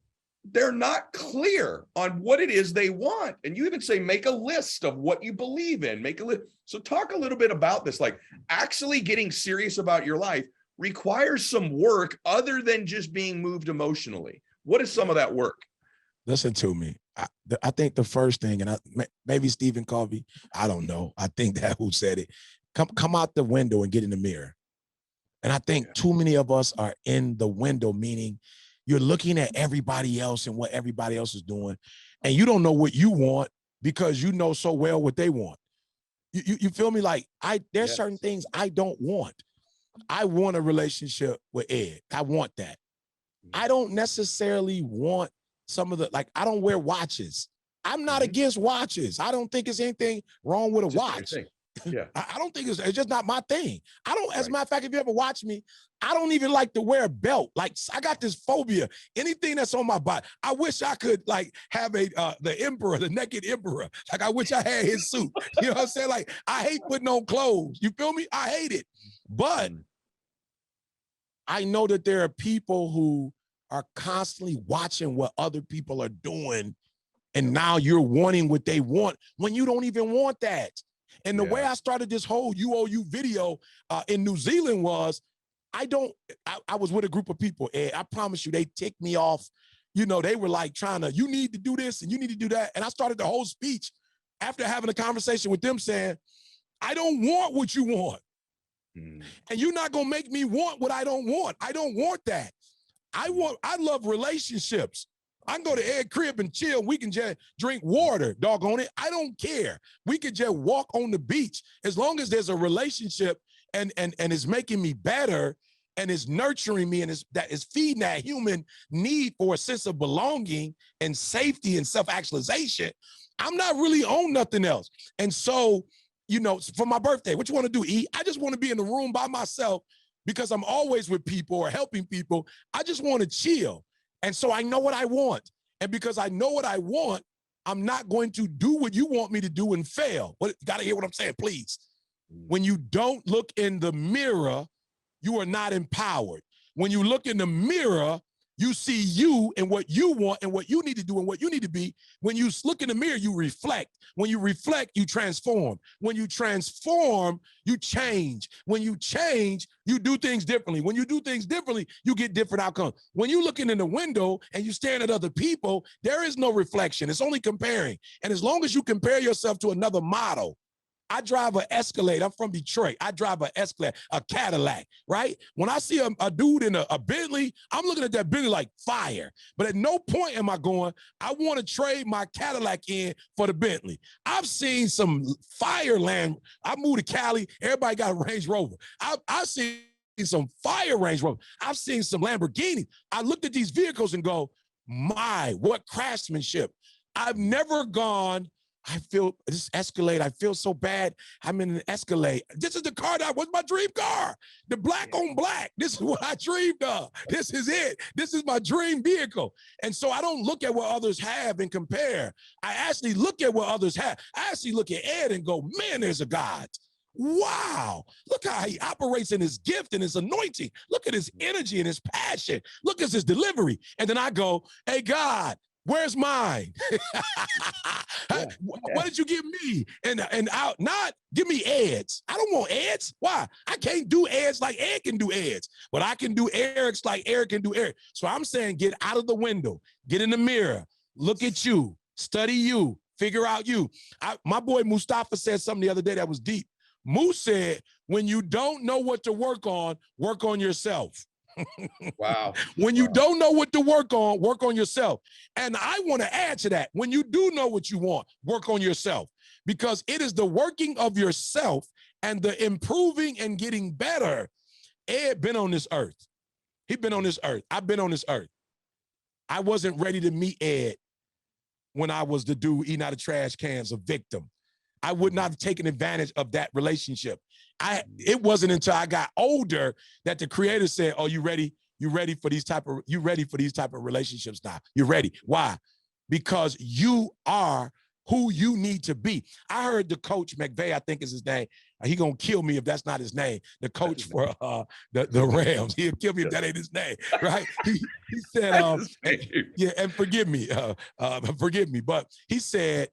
they're not clear on what it is they want. And you even say, make a list of what you believe in, make a list. So talk a little bit about this, like actually getting serious about your life requires some work other than just being moved emotionally. What is some of that work? Listen to me. I think the first thing, and maybe Stephen Covey, I don't know. I think that who said it. Come out the window and get in the mirror. And I think too many of us are in the window, meaning you're looking at everybody else and what everybody else is doing, and you don't know what you want because you know so well what they want. You feel me? Like there's certain things I don't want. I want a relationship with Ed. I want that. I don't necessarily want some of the, like, I don't wear watches. I'm not against watches. I don't think there's anything wrong with a watch. Yeah. I don't think it's just not my thing. I don't, as a matter of fact, if you ever watch me, I don't even like to wear a belt. Like, I got this phobia. Anything that's on my body, I wish I could like have the emperor, the naked emperor. Like, I wish I had his suit. You know what I'm saying? Like, I hate putting on clothes. You feel me? I hate it. But I know that there are people who are constantly watching what other people are doing, and now you're wanting what they want when you don't even want that. And the way I started this whole UOU video in New Zealand was, I was with a group of people, and I promise you, they ticked me off. You know, they were like trying to, you need to do this and you need to do that. And I started the whole speech after having a conversation with them saying, I don't want what you want. And you're not gonna make me want what I don't want. I don't want that. I love relationships. I can go to Ed's crib and chill. We can just drink water, doggone it. I don't care. We could just walk on the beach. As long as there's a relationship and it's making me better and it's nurturing me and it's feeding that human need for a sense of belonging and safety and self-actualization, I'm not really on nothing else. And so, you know, for my birthday, what you want to do, E? I just want to be in the room by myself because I'm always with people or helping people. I just want to chill. And so I know what I want. And because I know what I want, I'm not going to do what you want me to do and fail. You gotta hear what I'm saying, please. When you don't look in the mirror, you are not empowered. When you look in the mirror, you see you and what you want and what you need to do and what you need to be. When you look in the mirror, you reflect. When you reflect, you transform. When you transform, you change. When you change, you do things differently. When you do things differently, you get different outcomes. When you're looking in the window and you're staring at other people, there is no reflection. It's only comparing. And as long as you compare yourself to another model, I drive an Escalade. I'm from Detroit. I drive an Escalade, a Cadillac, right? When I see a dude in a Bentley, I'm looking at that Bentley like fire. But at no point am I going, I want to trade my Cadillac in for the Bentley. I've seen some fire land. I moved to Cali. Everybody got a Range Rover. I've seen some fire Range Rover. I've seen some Lamborghini. I looked at these vehicles and go, my, what craftsmanship. I've never gone, I feel this Escalade, I feel so bad. I'm in an Escalade. This is the car that was my dream car. The black on black. This is what I dreamed of. This is it. This is my dream vehicle. And so I don't look at what others have and compare. I actually look at what others have. I actually look at Ed and go, man, there's a God. Wow. Look how he operates in his gift and his anointing. Look at his energy and his passion. Look at his delivery. And then I go, hey, God, where's mine? What did you give me? And out, not give me Ed's. I don't want Ed's. Why? I can't do Ed's like Ed can do Ed's, but I can do Eric's like Eric can do Eric. So I'm saying get out of the window, get in the mirror, look at you, study you, figure out you. My boy Mustafa said something the other day that was deep. Moose said, when you don't know what to work on yourself. Wow. When you don't know what to work on yourself. And I want to add to that. When you do know what you want, work on yourself, because it is the working of yourself and the improving and getting better. Ed been on this earth. He been on this earth. I've been on this earth. I wasn't ready to meet Ed when I was the dude eating out of trash cans, a victim. I would not have taken advantage of that relationship. It wasn't until I got older that the creator said, oh, you ready for these type of relationships now? You're ready. Why? Because you are who you need to be. I heard the coach, McVay, I think is his name. He gonna kill me if that's not his name. The coach for the Rams. He'll kill me if that ain't his name, right? He said, and forgive me, but he said,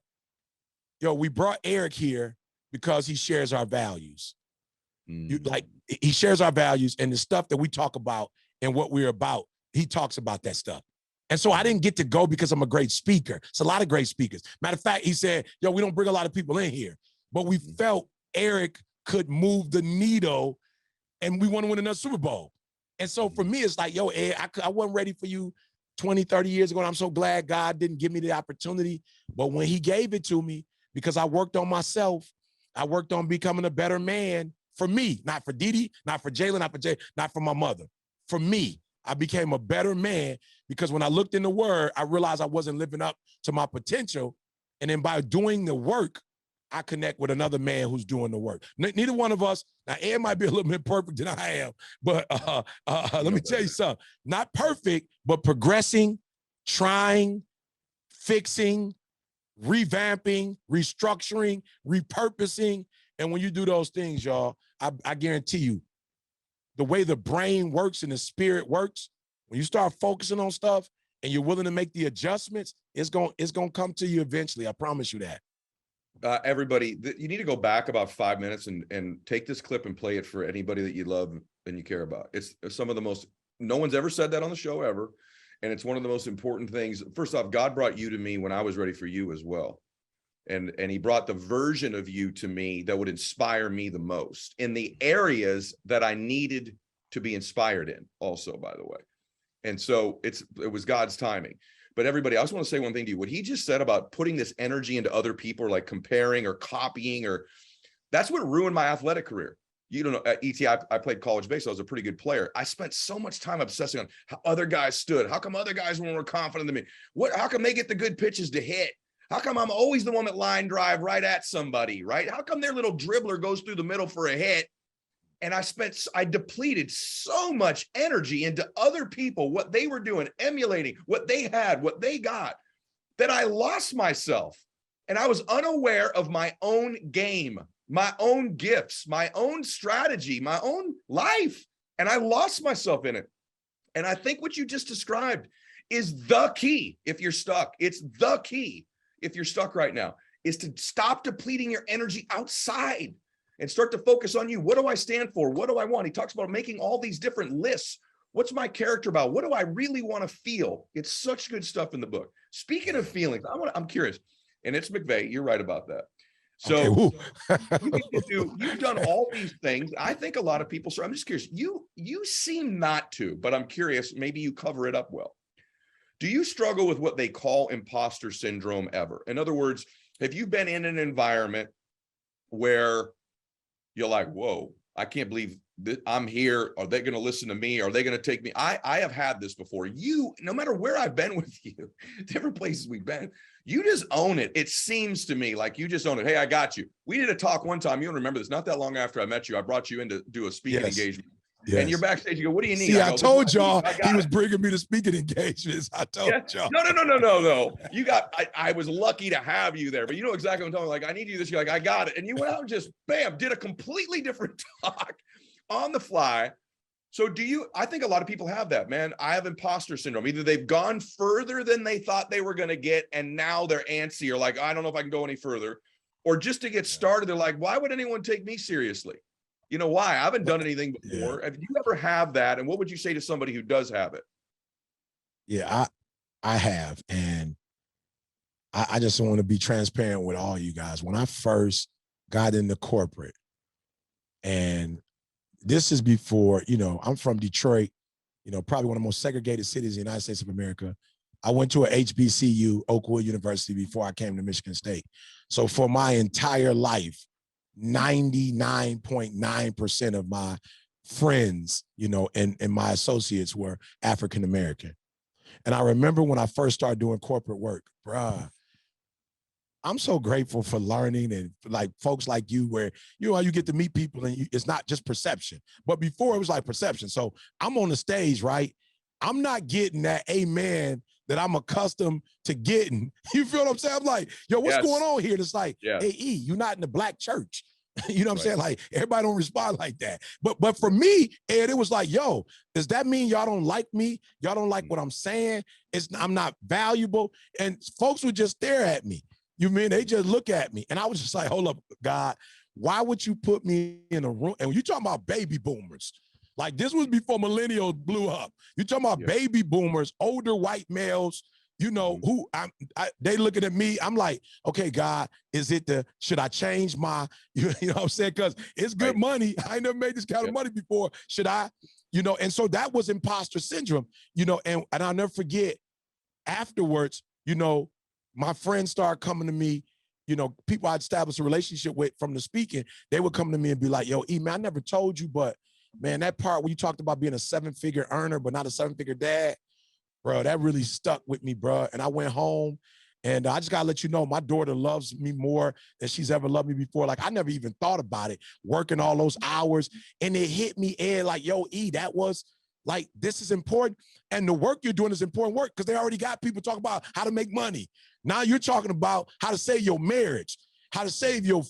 yo, we brought Eric here because he shares our values. He shares our values, and the stuff that we talk about and what we're about, he talks about that stuff. And so I didn't get to go because I'm a great speaker. It's a lot of great speakers. Matter of fact, he said, yo, we don't bring a lot of people in here, but we felt Eric could move the needle and we want to win another Super Bowl. And so for me, it's like, yo, Ed, I wasn't ready for you 20, 30 years ago. And I'm so glad God didn't give me the opportunity. But when he gave it to me, because I worked on myself, I worked on becoming a better man for me, not for Didi, not for Jalen, not for my mother. For me, I became a better man because when I looked in the word, I realized I wasn't living up to my potential. And then by doing the work, I connect with another man who's doing the work. Neither one of us, now Ed might be a little bit perfect than I am, but let me tell you something, not perfect, but progressing, trying, fixing, revamping, restructuring, repurposing. And when you do those things, y'all, I guarantee you, the way the brain works and the spirit works, when you start focusing on stuff and you're willing to make the adjustments, it's gonna come to you eventually. I promise you that. Everybody, you need to go back about 5 minutes and take this clip and play it for anybody that you love and you care about. It's some of the most, no one's ever said that on the show ever. And it's one of the most important things. First off, God brought you to me when I was ready for you as well. And he brought the version of you to me that would inspire me the most in the areas that I needed to be inspired in also, by the way. And so it was God's timing. But everybody, I just want to say one thing to you. What he just said about putting this energy into other people, or like comparing or copying, or that's what ruined my athletic career. You don't know, at ET, I played college baseball. I was a pretty good player. I spent so much time obsessing on how other guys stood. How come other guys were more confident than me? How come they get the good pitches to hit? How come I'm always the one that line drive right at somebody, right? How come their little dribbler goes through the middle for a hit? And I depleted so much energy into other people, what they were doing, emulating what they had, what they got, that I lost myself. And I was unaware of my own game, my own gifts, my own strategy, my own life. And I lost myself in it. And I think what you just described is the key. If you're stuck, it's the key. If you're stuck right now, is to stop depleting your energy outside and start to focus on you. What do I stand for? What do I want? He talks about making all these different lists. What's my character about? What do I really want to feel? It's such good stuff in the book. Speaking of feelings, I'm curious, and it's McVay. You're right about that. So Okay, woo. you've done all these things. I think a lot of people, so I'm just curious, you seem not to, but I'm curious, maybe you cover it up well. Do you struggle with what they call imposter syndrome ever? In other words, have you been in an environment where you're like, whoa, I can't believe that I'm here. Are they going to listen to me? Are they going to take me? I have had this before. You, no matter where I've been with you, different places we've been, you just own it. It seems to me like you just own it. Hey, I got you. We did a talk one time. You don't remember this. Not that long after I met you, I brought you in to do a speaking engagement. Yes. And you're backstage. You go, what do you need? See, I told y'all he was it. bringing me to speaking engagements. I told y'all. No. You got, I was lucky to have you there, but you know exactly what I'm talking about. Like, I need you this. You're like, I got it. And you went out and just, bam, did a completely different talk on the fly. So I think a lot of people have that, man. I have imposter syndrome. Either they've gone further than they thought they were going to get, and now they're antsy or like, I don't know if I can go any further. Or just to get started, they're like, why would anyone take me seriously? You know why? I haven't done anything before. Have you ever have that? And what would you say to somebody who does have it? Yeah, I have. And I just want to be transparent with all you guys. When I first got into corporate, and this is before, I'm from Detroit, probably one of the most segregated cities in the United States of America. I went to a HBCU, Oakwood University, before I came to Michigan State. So for my entire life, 99.9% of my friends, and my associates were African-American. And I remember when I first started doing corporate work, bruh, I'm so grateful for learning and like folks like you where, you get to meet people and it's not just perception, but before it was like perception. So I'm on the stage, right? I'm not getting that amen that I'm accustomed to getting. You feel what I'm saying? I'm like, yo, what's going on here? And it's like, hey, E, you're not in the black church. You know what I'm saying? Like, everybody don't respond like that. But for me, Ed, it was like, yo, does that mean y'all don't like me? Y'all don't like what I'm saying? I'm not valuable? And folks would just stare at me. You mean they just look at me? And I was just like, hold up, God, why would you put me in a room? And you talking about baby boomers. Like, this was before millennials blew up. You talking about baby boomers, older white males, who they looking at me. I'm like, okay, God, should I change my, you know what I'm saying? Because it's good money. I ain't never made this kind of money before. Should I, and so that was imposter syndrome, and I'll never forget afterwards, my friends started coming to me, people I'd established a relationship with from the speaking, they would come to me and be like, yo, E, man, I never told you, but man, that part where you talked about being a 7-figure earner, but not a 7-figure dad, bro, that really stuck with me, bro. And I went home and I just gotta let you know, my daughter loves me more than she's ever loved me before. Like, I never even thought about it, working all those hours. And it hit me, Ed, like, yo, E, that was like, this is important. And the work you're doing is important work because they already got people talking about how to make money. Now you're talking about how to save your marriage, how to save your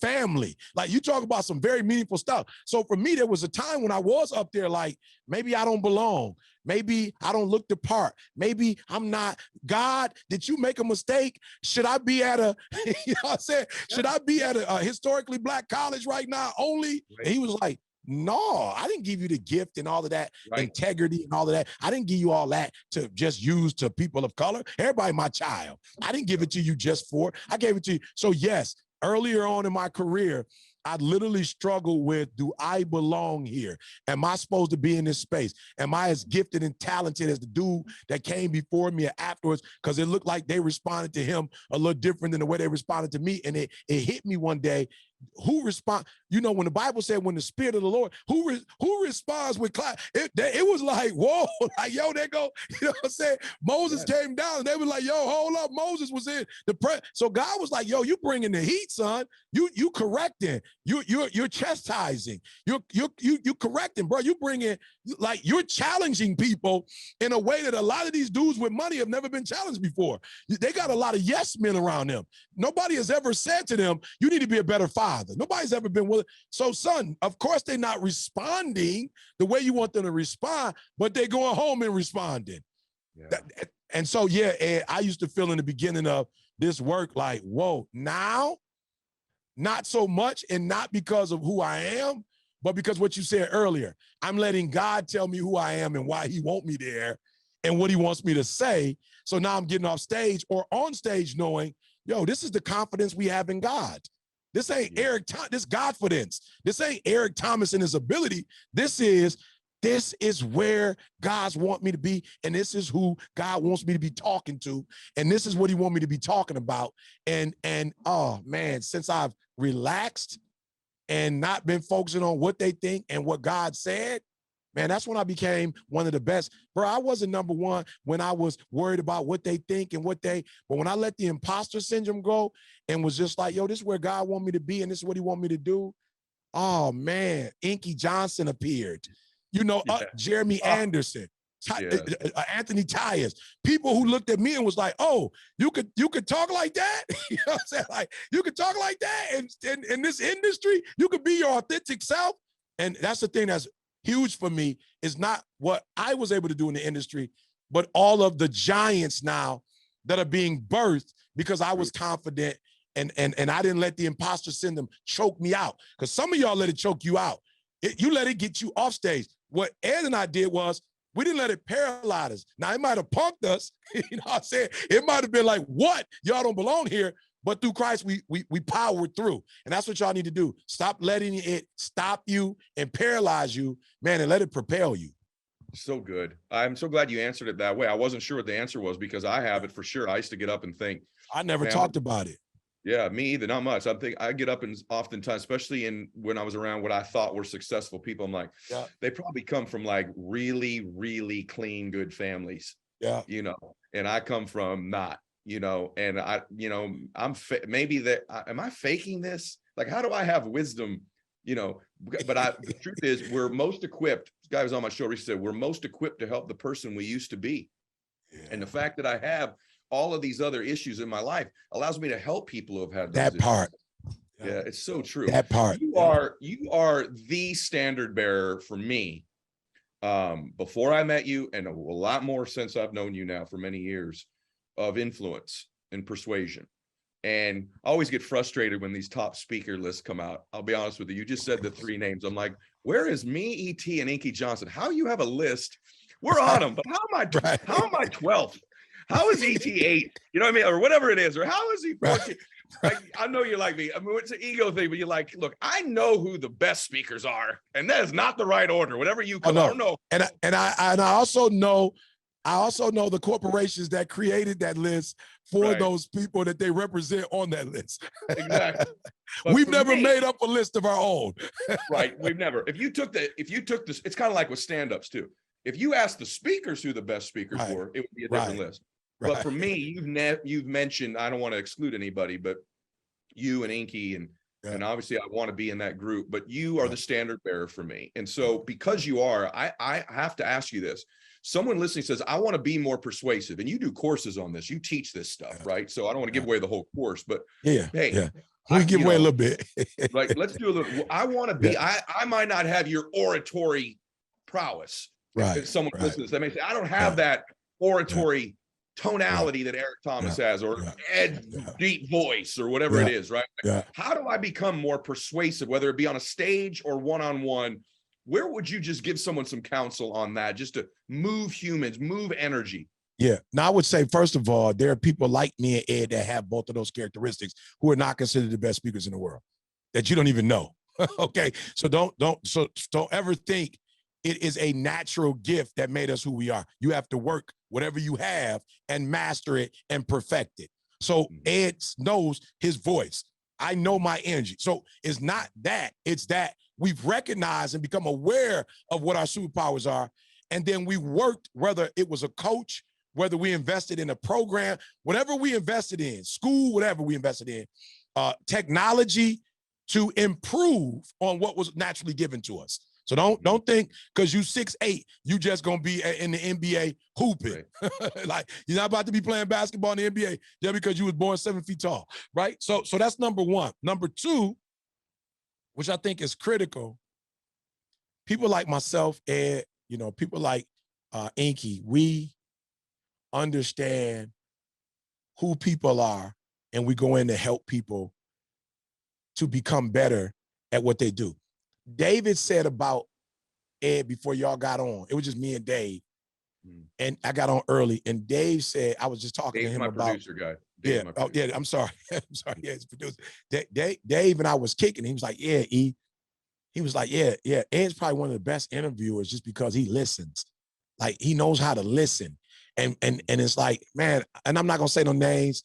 family. Like, you talk about some very meaningful stuff. So for me, there was a time when I was up there like, maybe I don't belong. Maybe I don't look the part. Maybe I'm not. God, did you make a mistake? Should I be at a, you know what I'm saying? Should I be at a historically black college right now only? And he was like, no, I didn't give you the gift and all of that, integrity and all of that. I didn't give you all that to just use to people of color. Everybody my child. I didn't give it to you just for, I gave it to you. So yes, earlier on in my career, I literally struggled with, do I belong here? Am I supposed to be in this space? Am I as gifted and talented as the dude that came before me or afterwards? Because it looked like they responded to him a little different than the way they responded to me. And it hit me one day. Who respond? When the Bible said, when the Spirit of the Lord, who responds with cloud? It was like, whoa, like, yo, they go, you know what I'm saying? Moses came down and they were like, yo, hold up. Moses was in the so God was like, yo, you bringing the heat, son. You correcting. You're chastising. You correcting, bro. You bringing, like, you're challenging people in a way that a lot of these dudes with money have never been challenged before. They got a lot of yes men around them. Nobody has ever said to them, you need to be a better father. Nobody's ever been willing. So, son, of course they're not responding the way you want them to respond, but they're going home and responding. Yeah. And so, yeah, Ed, I used to feel in the beginning of this work like, whoa, now, not so much, and not because of who I am, but because what you said earlier, I'm letting God tell me who I am and why he want me there and what he wants me to say. So now I'm getting off stage or on stage knowing, yo, this is the confidence we have in God. This ain't Eric Thomas, this Godfidence. This ain't Eric Thomas and his ability. This is where God's want me to be, and this is who God wants me to be talking to, and this is what he want me to be talking about. And oh man, since I've relaxed and not been focusing on what they think and what God said, man, that's when I became one of the best. Bro, I wasn't number one when I was worried about what they think and but when I let the imposter syndrome go and was just like, yo, this is where God want me to be and this is what he want me to do. Oh man, Inky Johnson appeared. You know, Jeremy Anderson, Anthony Tyus, people who looked at me and was like, oh, you could talk like that? You know what I'm saying? Like, you could talk like that and in this industry, you could be your authentic self. And that's the thing that's huge for me, is not what I was able to do in the industry, but all of the giants now that are being birthed because I was confident and I didn't let the imposter syndrome choke me out. Because some of y'all let it choke you out. You let it get you off stage. What Ed and I did was, we didn't let it paralyze us. Now, it might have punked us. You know what I'm saying? It might have been like, what? Y'all don't belong here. But through Christ, we powered through. And that's what y'all need to do. Stop letting it stop you and paralyze you, man, and let it propel you. So good. I'm so glad you answered it that way. I wasn't sure what the answer was because I have it for sure. I used to get up and think. I never talked about it. Yeah, me either. Not much. I get up and oftentimes, especially when I was around what I thought were successful people, I'm like, they probably come from like really, really clean, good families. Yeah. You know, and I come from not, you know, and I'm maybe that, am I faking this? Like, how do I have wisdom? You know, but the truth is we're most equipped. This guy was on my show, he said, we're most equipped to help the person we used to be. Yeah. And the fact that I have all of these other issues in my life allows me to help people who have had those issues. Part. Yeah, it's so true. That part. You are the standard bearer for me. Before I met you, and a lot more since I've known you now for many years, of influence and persuasion. And I always get frustrated when these top speaker lists come out. I'll be honest with you. You just said the 3 names. I'm like, where is me, E.T., and Inky Johnson? How you have a list? We're on them, but how am I 12th? How is ET 8? You know what I mean? Or whatever it is. Or how is he 14? Like, I know you're like me. I mean, it's an ego thing, but you're like, look, I know who the best speakers are, and that is not the right order. Whatever you call, I don't know. And I also know the corporations that created that list for those people that they represent on that list. Exactly. We've never made up a list of our own. Right. We've never. If you took this, it's kind of like with stand-ups too. If you ask the speakers who the best speakers were, it would be a different list. But for me, you've mentioned, I don't want to exclude anybody, but you and Inky and obviously I want to be in that group, but you are the standard bearer for me. And so because you are, I have to ask you this. Someone listening says, I want to be more persuasive, and you do courses on this. You teach this stuff, right? So I don't want to give away the whole course, but hey, we give away a little bit. Like, let's do a little. I want to be, I might not have your oratory prowess. Right. If someone listens, they may say, I don't have that oratory tonality that Eric Thomas has, or Ed's deep voice, or whatever it is, right? Like, how do I become more persuasive, whether it be on a stage or one-on-one? Where would you just give someone some counsel on that, just to move humans, move energy? Yeah. Now, I would say, first of all, there are people like me and Ed that have both of those characteristics who are not considered the best speakers in the world, that you don't even know. Okay. So don't ever think it is a natural gift that made us who we are. You have to work whatever you have and master it and perfect it. So Ed knows his voice. I know my energy. So it's not that, it's that we've recognized and become aware of what our superpowers are. And then we worked, whether it was a coach, whether we invested in a program, whatever we invested in, school, whatever we invested in, technology, to improve on what was naturally given to us. So don't think because you 6'8", you just gonna be in the NBA hooping. Right. Like, you're not about to be playing basketball in the NBA just because you was born 7 feet tall, right? So that's number one. Number two, which I think is critical, people like myself, Ed, people like Inky, we understand who people are, and we go in to help people to become better at what they do. David said about Ed before y'all got on, it was just me and I got on early, and Dave said, I was just talking to him about, producer guy. Dave, Yeah. Oh, yeah. I'm sorry. I'm sorry. Yeah, it's produced. Dave and I was kicking. He was like, yeah, E. He was like, yeah. Ed's probably one of the best interviewers just because he listens. Like he knows how to listen. And it's like, man, and I'm not gonna say no names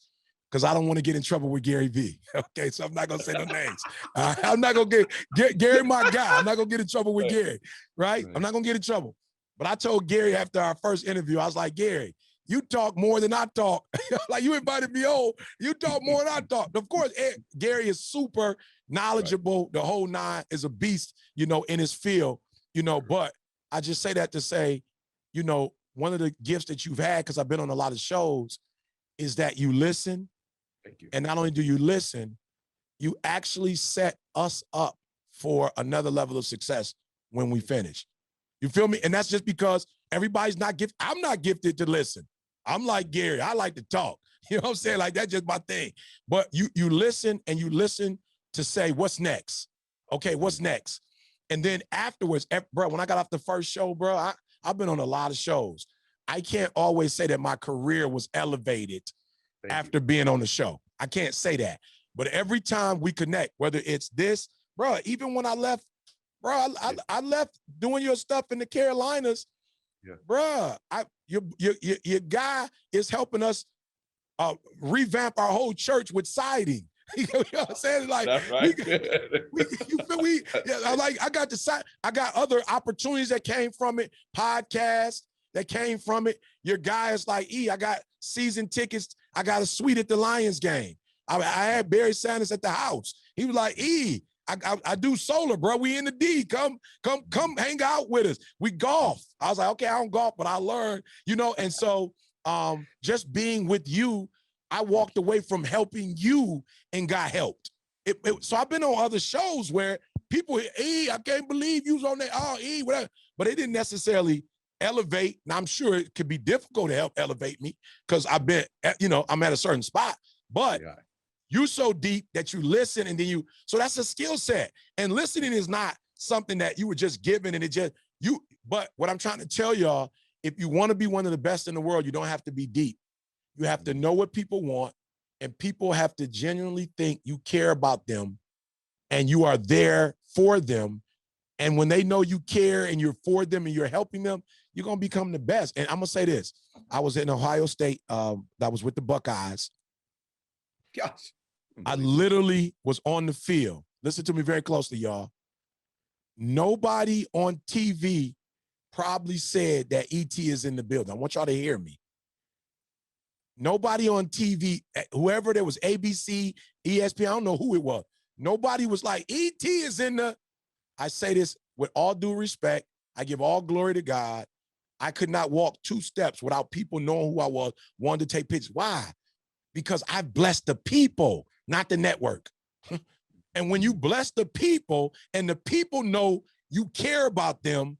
because I don't want to get in trouble with Gary V. Okay, so I'm not gonna say no names. I'm not gonna get Gary, my guy. I'm not gonna get in trouble with Gary, right? I'm not gonna get in trouble. But I told Gary after our first interview, I was like, Gary, you talk more than I talk. Like you invited me on, you talk more than I talk. Of course, Gary is super knowledgeable. Right. The whole nine is a beast, in his field, but I just say that to say, one of the gifts that you've had, because I've been on a lot of shows, is that you listen. Thank you. And not only do you listen, you actually set us up for another level of success when we finish. You feel me? And that's just because everybody's not gifted. I'm not gifted to listen. I'm like Gary. I like to talk. You know what I'm saying? Like that's just my thing. But you listen, and you listen to say, what's next? Okay, what's next? And then afterwards, bro, when I got off the first show, bro, I've been on a lot of shows. I can't always say that my career was elevated after being on the show. I can't say that. But every time we connect, whether it's this, bro, even when I left, bro, I left doing your stuff in the Carolinas, bro. Your guy is helping us revamp our whole church with siding. You know what I'm saying? Like, right. I got other opportunities that came from it, podcasts that came from it. Your guy is like, I got season tickets. I got a suite at the Lions game. I had Barry Sanders at the house. He was like, I do solar, bro. We in the D. Come hang out with us. We golf. I was like, okay, I don't golf, but I learned, and so just being with you, I walked away from helping you and got helped. So I've been on other shows where people, I can't believe you was on there, whatever. But they didn't necessarily elevate. And I'm sure it could be difficult to help elevate me because I've been, I'm at a certain spot. But you so deep that you listen and then so that's a skill set. And listening is not something that you were just given and but what I'm trying to tell y'all, if you want to be one of the best in the world, you don't have to be deep. You have to know what people want, and people have to genuinely think you care about them and you are there for them. And when they know you care and you're for them and you're helping them, you're going to become the best. And I'm going to say this. I was in Ohio State. That was with the Buckeyes. Gosh. I literally was on the field. Listen to me very closely, y'all. Nobody on TV probably said that ET is in the building. I want y'all to hear me. Nobody on TV, whoever there was, ABC, ESPN, I don't know who it was. Nobody was like, ET is in the, I say this with all due respect. I give all glory to God. I could not walk 2 steps without people knowing who I was, wanted to take pictures. Why? Because I blessed the people, not the network. And when you bless the people and the people know you care about them,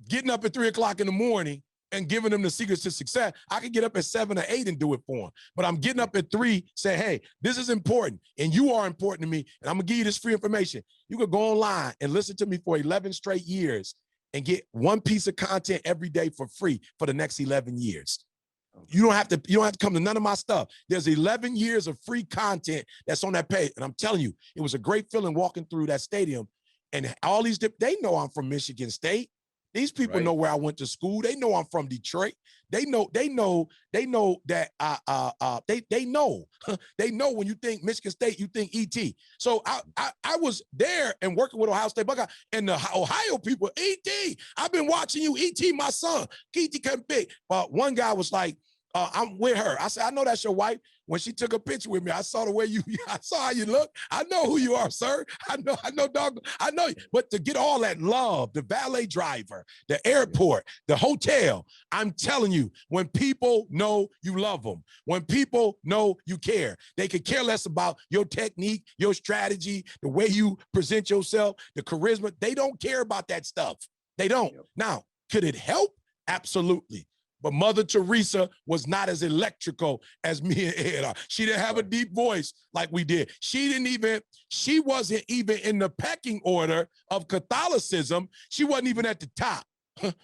getting up at 3 o'clock in the morning and giving them the secrets to success, I could get up at 7 or 8 and do it for them. But I'm getting up at 3, say, hey, this is important and you are important to me. And I'm gonna give you this free information. You could go online and listen to me for 11 straight years and get 1 piece of content every day for free for the next 11 years. You don't have to come to none of my stuff. There's 11 years of free content that's on that page. And I'm telling you, it was a great feeling walking through that stadium. And all these, they know I'm from Michigan State. These people know where I went to school. They know I'm from Detroit. They know that they know they know when you think Michigan State, you think ET. So I was there and working with Ohio State Buckeye and the Ohio people, ET, I've been watching you, ET, my son. ET came big. But one guy was like, I'm with her. I said, I know that's your wife. When she took a picture with me, I saw the way I saw how you look. I know who you are, sir. I know, dog. I know you. But to get all that love, the valet driver, the airport, the hotel, I'm telling you, when people know you love them, when people know you care, they could care less about your technique, your strategy, the way you present yourself, the charisma. They don't care about that stuff. They don't. Yep. Now, could it help? Absolutely. But Mother Teresa was not as electrical as me and Ed are. She didn't have a deep voice like we did. She wasn't even in the pecking order of Catholicism. She wasn't even at the top.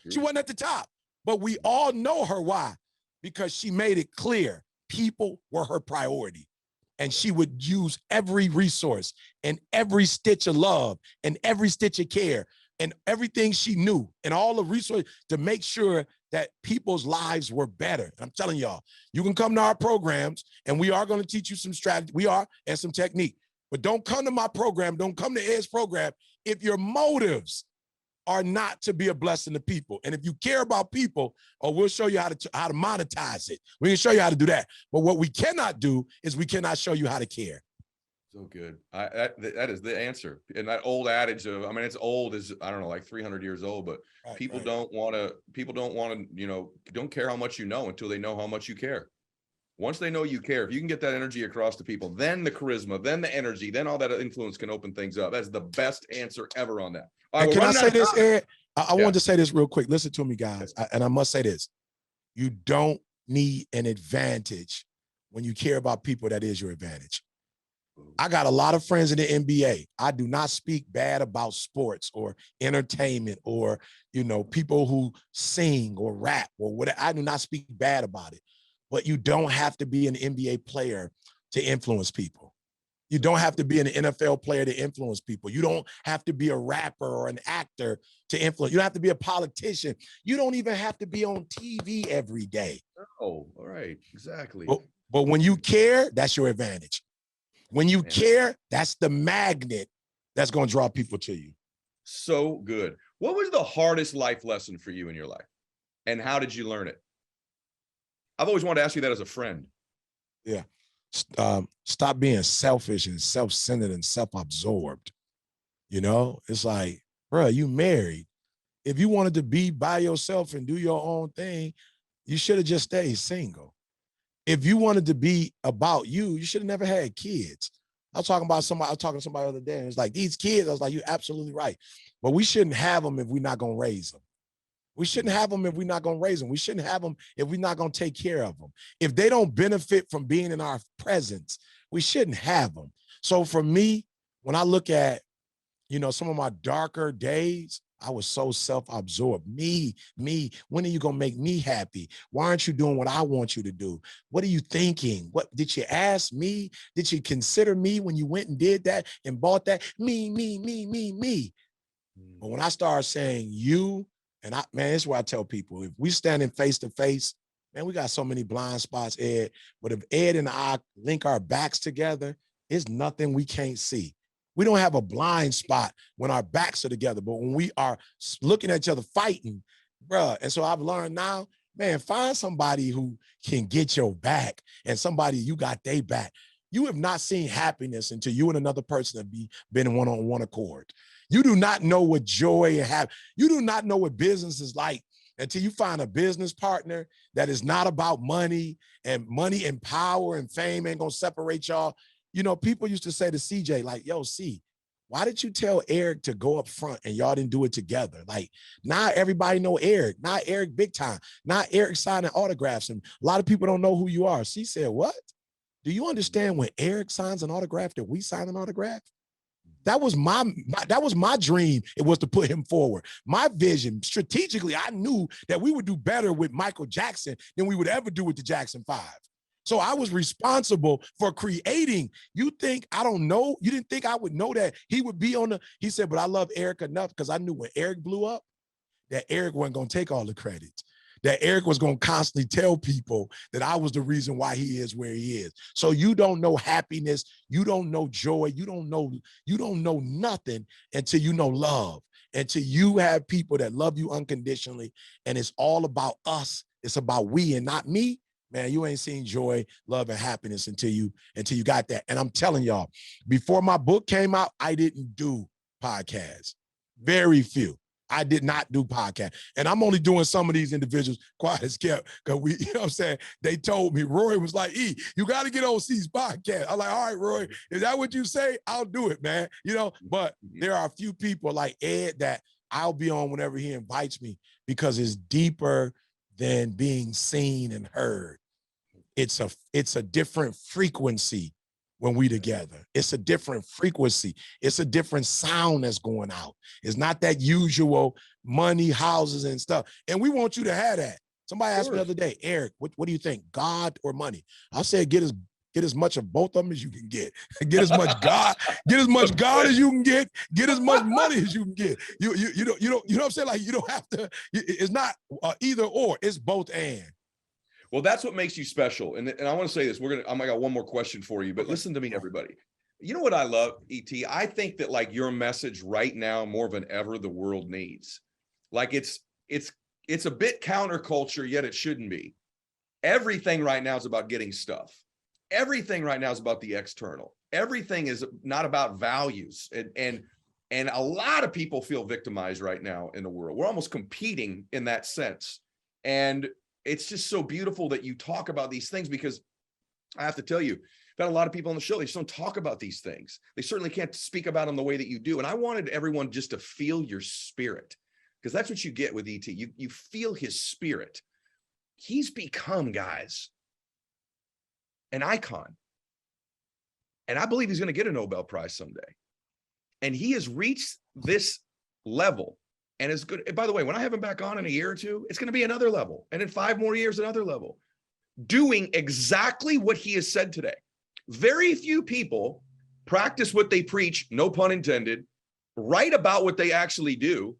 She wasn't at the top. But we all know her. Why? Because she made it clear people were her priority. And she would use every resource and every stitch of love and every stitch of care and everything she knew and all the resources to make sure that people's lives were better. And I'm telling y'all, you can come to our programs and we are going to teach you some strategy. We are, and some technique. But don't come to my program. Don't come to Ed's program if your motives are not to be a blessing to people. And if you care about people, or we'll show you how to monetize it. We can show you how to do that. But what we cannot do is we cannot show you how to care. So good. That is the answer. And that old adage of, I mean, it's old as, I don't know, like 300 years old, but people don't want to, you know, don't care how much you know until they know how much you care. Once they know you care, if you can get that energy across to people, then the charisma, then the energy, then all that influence can open things up. That's the best answer ever on that. All right, can I say this, Ed? I wanted to say this real quick. Listen to me, guys. And I must say this. You don't need an advantage when you care about people. That is your advantage. I got a lot of friends in the NBA. I do not speak bad about sports or entertainment or, you know, people who sing or rap or whatever. I do not speak bad about it. But you don't have to be an NBA player to influence people. You don't have to be an NFL player to influence people. You don't have to be a rapper or an actor to influence. You don't have to be a politician. You don't even have to be on TV every day. Oh, all right. Exactly. But when you care, that's your advantage. When you care, that's the magnet that's going to draw people to you. So good. What was the hardest life lesson for you in your life? And how did you learn it? I've always wanted to ask you that as a friend. Yeah. Stop being selfish and self-centered and self-absorbed. You know, it's like, bro, you married. If you wanted to be by yourself and do your own thing, you should have just stayed single. If you wanted to be about you, you should have never had kids. I was talking to somebody the other day, and it's like, these kids, I was like, you're absolutely right. But we shouldn't have them if we're not going to raise them. We shouldn't have them if we're not going to raise them. We shouldn't have them if we're not going to take care of them. If they don't benefit from being in our presence, we shouldn't have them. So for me, when I look at, you know, some of my darker days, I was so self-absorbed. Me, when are you going to make me happy? Why aren't you doing what I want you to do? What are you thinking? What did you ask me? Did you consider me when you went and did that and bought that? Me. But when I start saying you, and man, this is why I tell people, if we standing face to face, man, we got so many blind spots, Ed. But if Ed and I link our backs together, it's nothing we can't see. We don't have a blind spot when our backs are together, but when we are looking at each other fighting, bruh. And so I've learned now, man, find somebody who can get your back and somebody you got their back. You have not seen happiness until you and another person have been in one accord. You do not know what joy and happiness. You do not know what business is like until you find a business partner that is not about money and power and fame ain't gonna separate y'all. You know, people used to say to CJ, like, yo, C, why did you tell Eric to go up front and y'all didn't do it together? Like, now everybody know Eric, not Eric big time, not Eric signing autographs. And a lot of people don't know who you are. C said, what? Do you understand when Eric signs an autograph that we sign an autograph? That was my dream. It was to put him forward. My vision, strategically, I knew that we would do better with Michael Jackson than we would ever do with the Jackson 5. So I was responsible for creating. You think I don't know? You didn't think I would know that he would be on he said, but I love Eric enough because I knew when Eric blew up, that Eric wasn't going to take all the credit. That Eric was going to constantly tell people that I was the reason why he is where he is. So you don't know happiness. You don't know joy. You don't know nothing until you know love, until you have people that love you unconditionally. And it's all about us. It's about we and not me. Man, you ain't seen joy, love, and happiness until you got that. And I'm telling y'all, before my book came out, I didn't do podcasts. Very few. I did not do podcasts. And I'm only doing some of these individuals quiet as kept because we, you know what I'm saying? They told me, Roy was like, E, you got to get on C's podcast. I'm like, all right, Roy, is that what you say? I'll do it, man. You know, but there are a few people like Ed that I'll be on whenever he invites me because it's deeper than being seen and heard. It's a different frequency when we together. It's a different frequency. It's a different sound that's going out. It's not that usual money, houses, and stuff. And we want you to have that. Somebody asked me the other day, Eric, what do you think, God or money? I said, get as much of both of them as you can get. Get as much God as you can get as much money as you can get. You know what I'm saying? Like, you don't have to, it's not either or, it's both and. Well, that's what makes you special. And I want to say this, I got one more question for you, but Okay. Listen to me, everybody. You know what I love, ET? I think that like your message right now, more than ever, the world needs. Like it's a bit counterculture, yet it shouldn't be. Everything right now is about getting stuff. Everything right now is about the external. Everything is not about values. And a lot of people feel victimized right now in the world. We're almost competing in that sense. And it's just so beautiful that you talk about these things, because I have to tell you, I've got a lot of people on the show, they just don't talk about these things. They certainly can't speak about them the way that you do. And I wanted everyone just to feel your spirit, because that's what you get with ET. You feel his spirit. He's become, guys, an icon. And I believe he's going to get a Nobel Prize someday. And he has reached this level. And it's good. And by the way, when I have him back on in a year or two, it's going to be another level. And in 5 more years, another level. Doing exactly what he has said today. Very few people practice what they preach, no pun intended, write about what they actually do.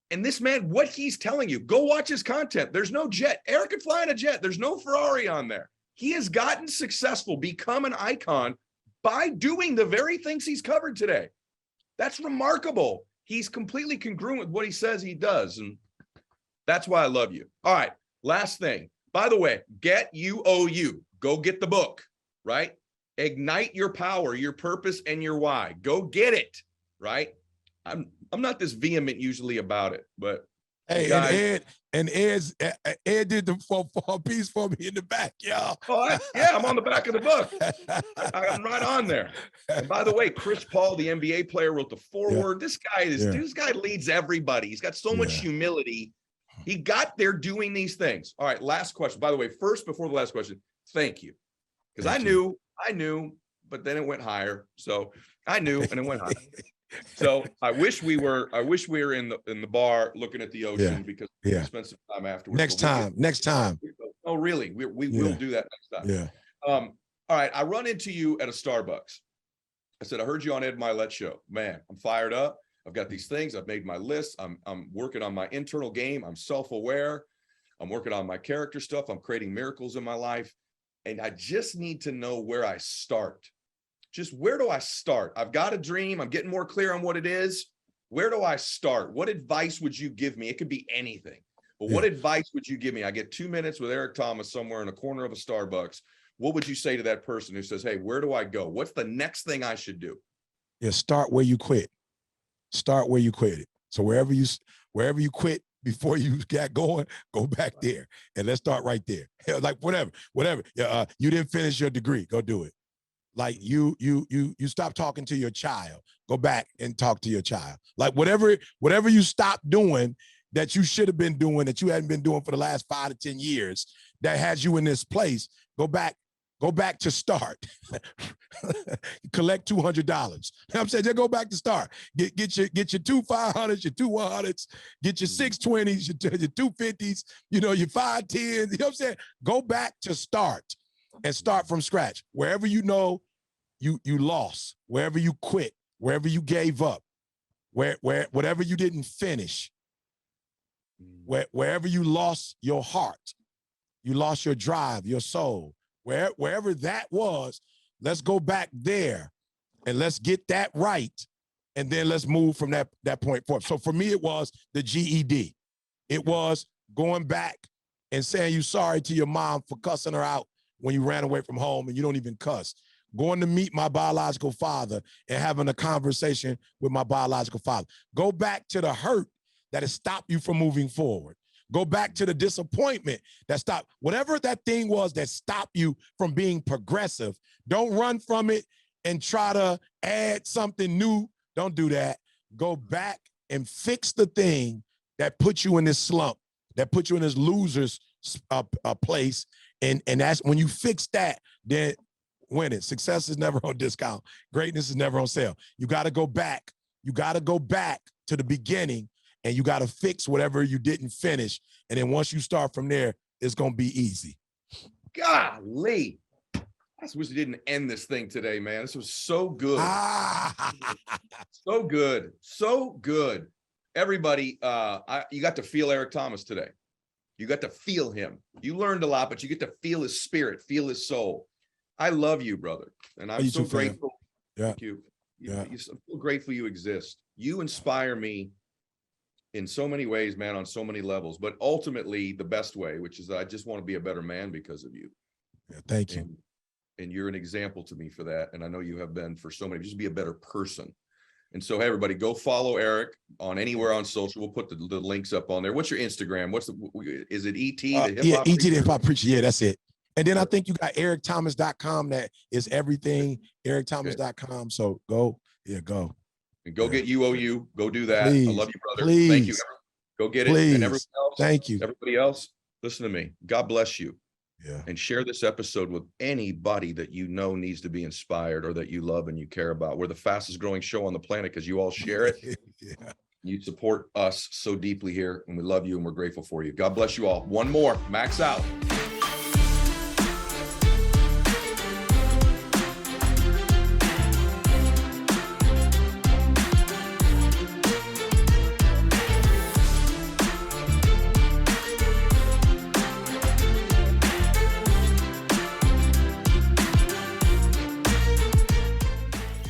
And this man, what he's telling you, go watch his content. There's no jet. Eric could fly in a jet. There's no Ferrari on there. He has gotten successful, become an icon by doing the very things he's covered today. That's remarkable. He's completely congruent with what he says he does. And that's why I love you. All right. Last thing. By the way, Get You Owe You. Go get the book, right? Ignite your power, your purpose, and your why. Go get it, right? I'm not this vehement usually about it, but hey, guys, Ed did the 4 piece for me in the back, y'all. Oh, I'm on the back of the book. I'm right on there. And by the way, Chris Paul, the NBA player, wrote the foreword. Yeah. This guy leads everybody. He's got so much humility. He got there doing these things. All right, last question. By the way, first, before the last question, thank you. Because I knew, but then it went higher. So I knew, and it went higher. So I wish we were in the bar looking at the ocean, because we spent some time afterwards. Next time. Oh, really? We will do that next time. Yeah. All right. I run into you at a Starbucks. I said, I heard you on Ed Mylett show. Man, I'm fired up. I've got these things. I've made my list. I'm working on my internal game. I'm self-aware. I'm working on my character stuff. I'm creating miracles in my life. And I just need to know where I start. Just where do I start? I've got a dream. I'm getting more clear on what it is. Where do I start? What advice would you give me? It could be anything. But what advice would you give me? I get 2 minutes with Eric Thomas somewhere in a corner of a Starbucks. What would you say to that person who says, hey, where do I go? What's the next thing I should do? Yeah, start where you quit. Start where you quit it. So wherever you quit before you got going, go back there. And let's start right there. Like whatever. You didn't finish your degree, go do it. Like you stop talking to your child, go back and talk to your child. Like whatever you stop doing that you should have been doing, that you hadn't been doing for the last 5 to 10 years, that has you in this place, go back to start. Collect $200. You know what I'm saying? Just go back to start. Get your 2 500s, your 2 100s, get your 620s, your 250s, your 510s. You know what I'm saying? Go back to start. And start from scratch. Wherever you know you lost, wherever you quit, wherever you gave up, whatever you didn't finish, wherever you lost your heart, you lost your drive, your soul, wherever that was, let's go back there and let's get that right. And then let's move from that point forward. So for me, it was the GED. It was going back and saying you sorry to your mom for cussing her out when you ran away from home and you don't even cuss. Going to meet my biological father and having a conversation with my biological father. Go back to the hurt that has stopped you from moving forward. Go back to the disappointment that stopped, whatever that thing was that stopped you from being progressive. Don't run from it and try to add something new. Don't do that. Go back and fix the thing that put you in this slump, that put you in this loser's place. And that's when you fix that, then win it. Success is never on discount. Greatness is never on sale. You got to go back. You got to go back to the beginning and you got to fix whatever you didn't finish. And then once you start from there, it's going to be easy. Golly. I wish we didn't end this thing today, man. This was so good. So good. So good. Everybody, you got to feel Eric Thomas today. You got to feel him. You learned a lot, but you get to feel his spirit, feel his soul. I love you, brother. And I'm so grateful. Yeah. Thank you. Yeah. I'm so grateful you exist. You inspire me in so many ways, man, on so many levels, but ultimately the best way, which is I just want to be a better man because of you. Yeah, thank you. And you're an example to me for that. And I know you have been for so many, just be a better person. And so, hey, everybody, go follow Eric on anywhere on social. We'll put the links up on there. What's your Instagram? Is it ET, the hip hop? ET, the hip hop preacher. Yeah, that's it. And then I think you got ericthomas.com. That is everything, ericthomas.com. So go. And go get UOU. Go do that. Please, I love you, brother. Please. Thank you. Go get it. Please. And everyone else, thank you. Everybody else, listen to me. God bless you. Yeah. And share this episode with anybody that you know needs to be inspired or that you love and you care about. We're the fastest growing show on the planet because you all share it. Yeah. You support us so deeply here, and we love you and we're grateful for you. God bless you all. One more. Max out.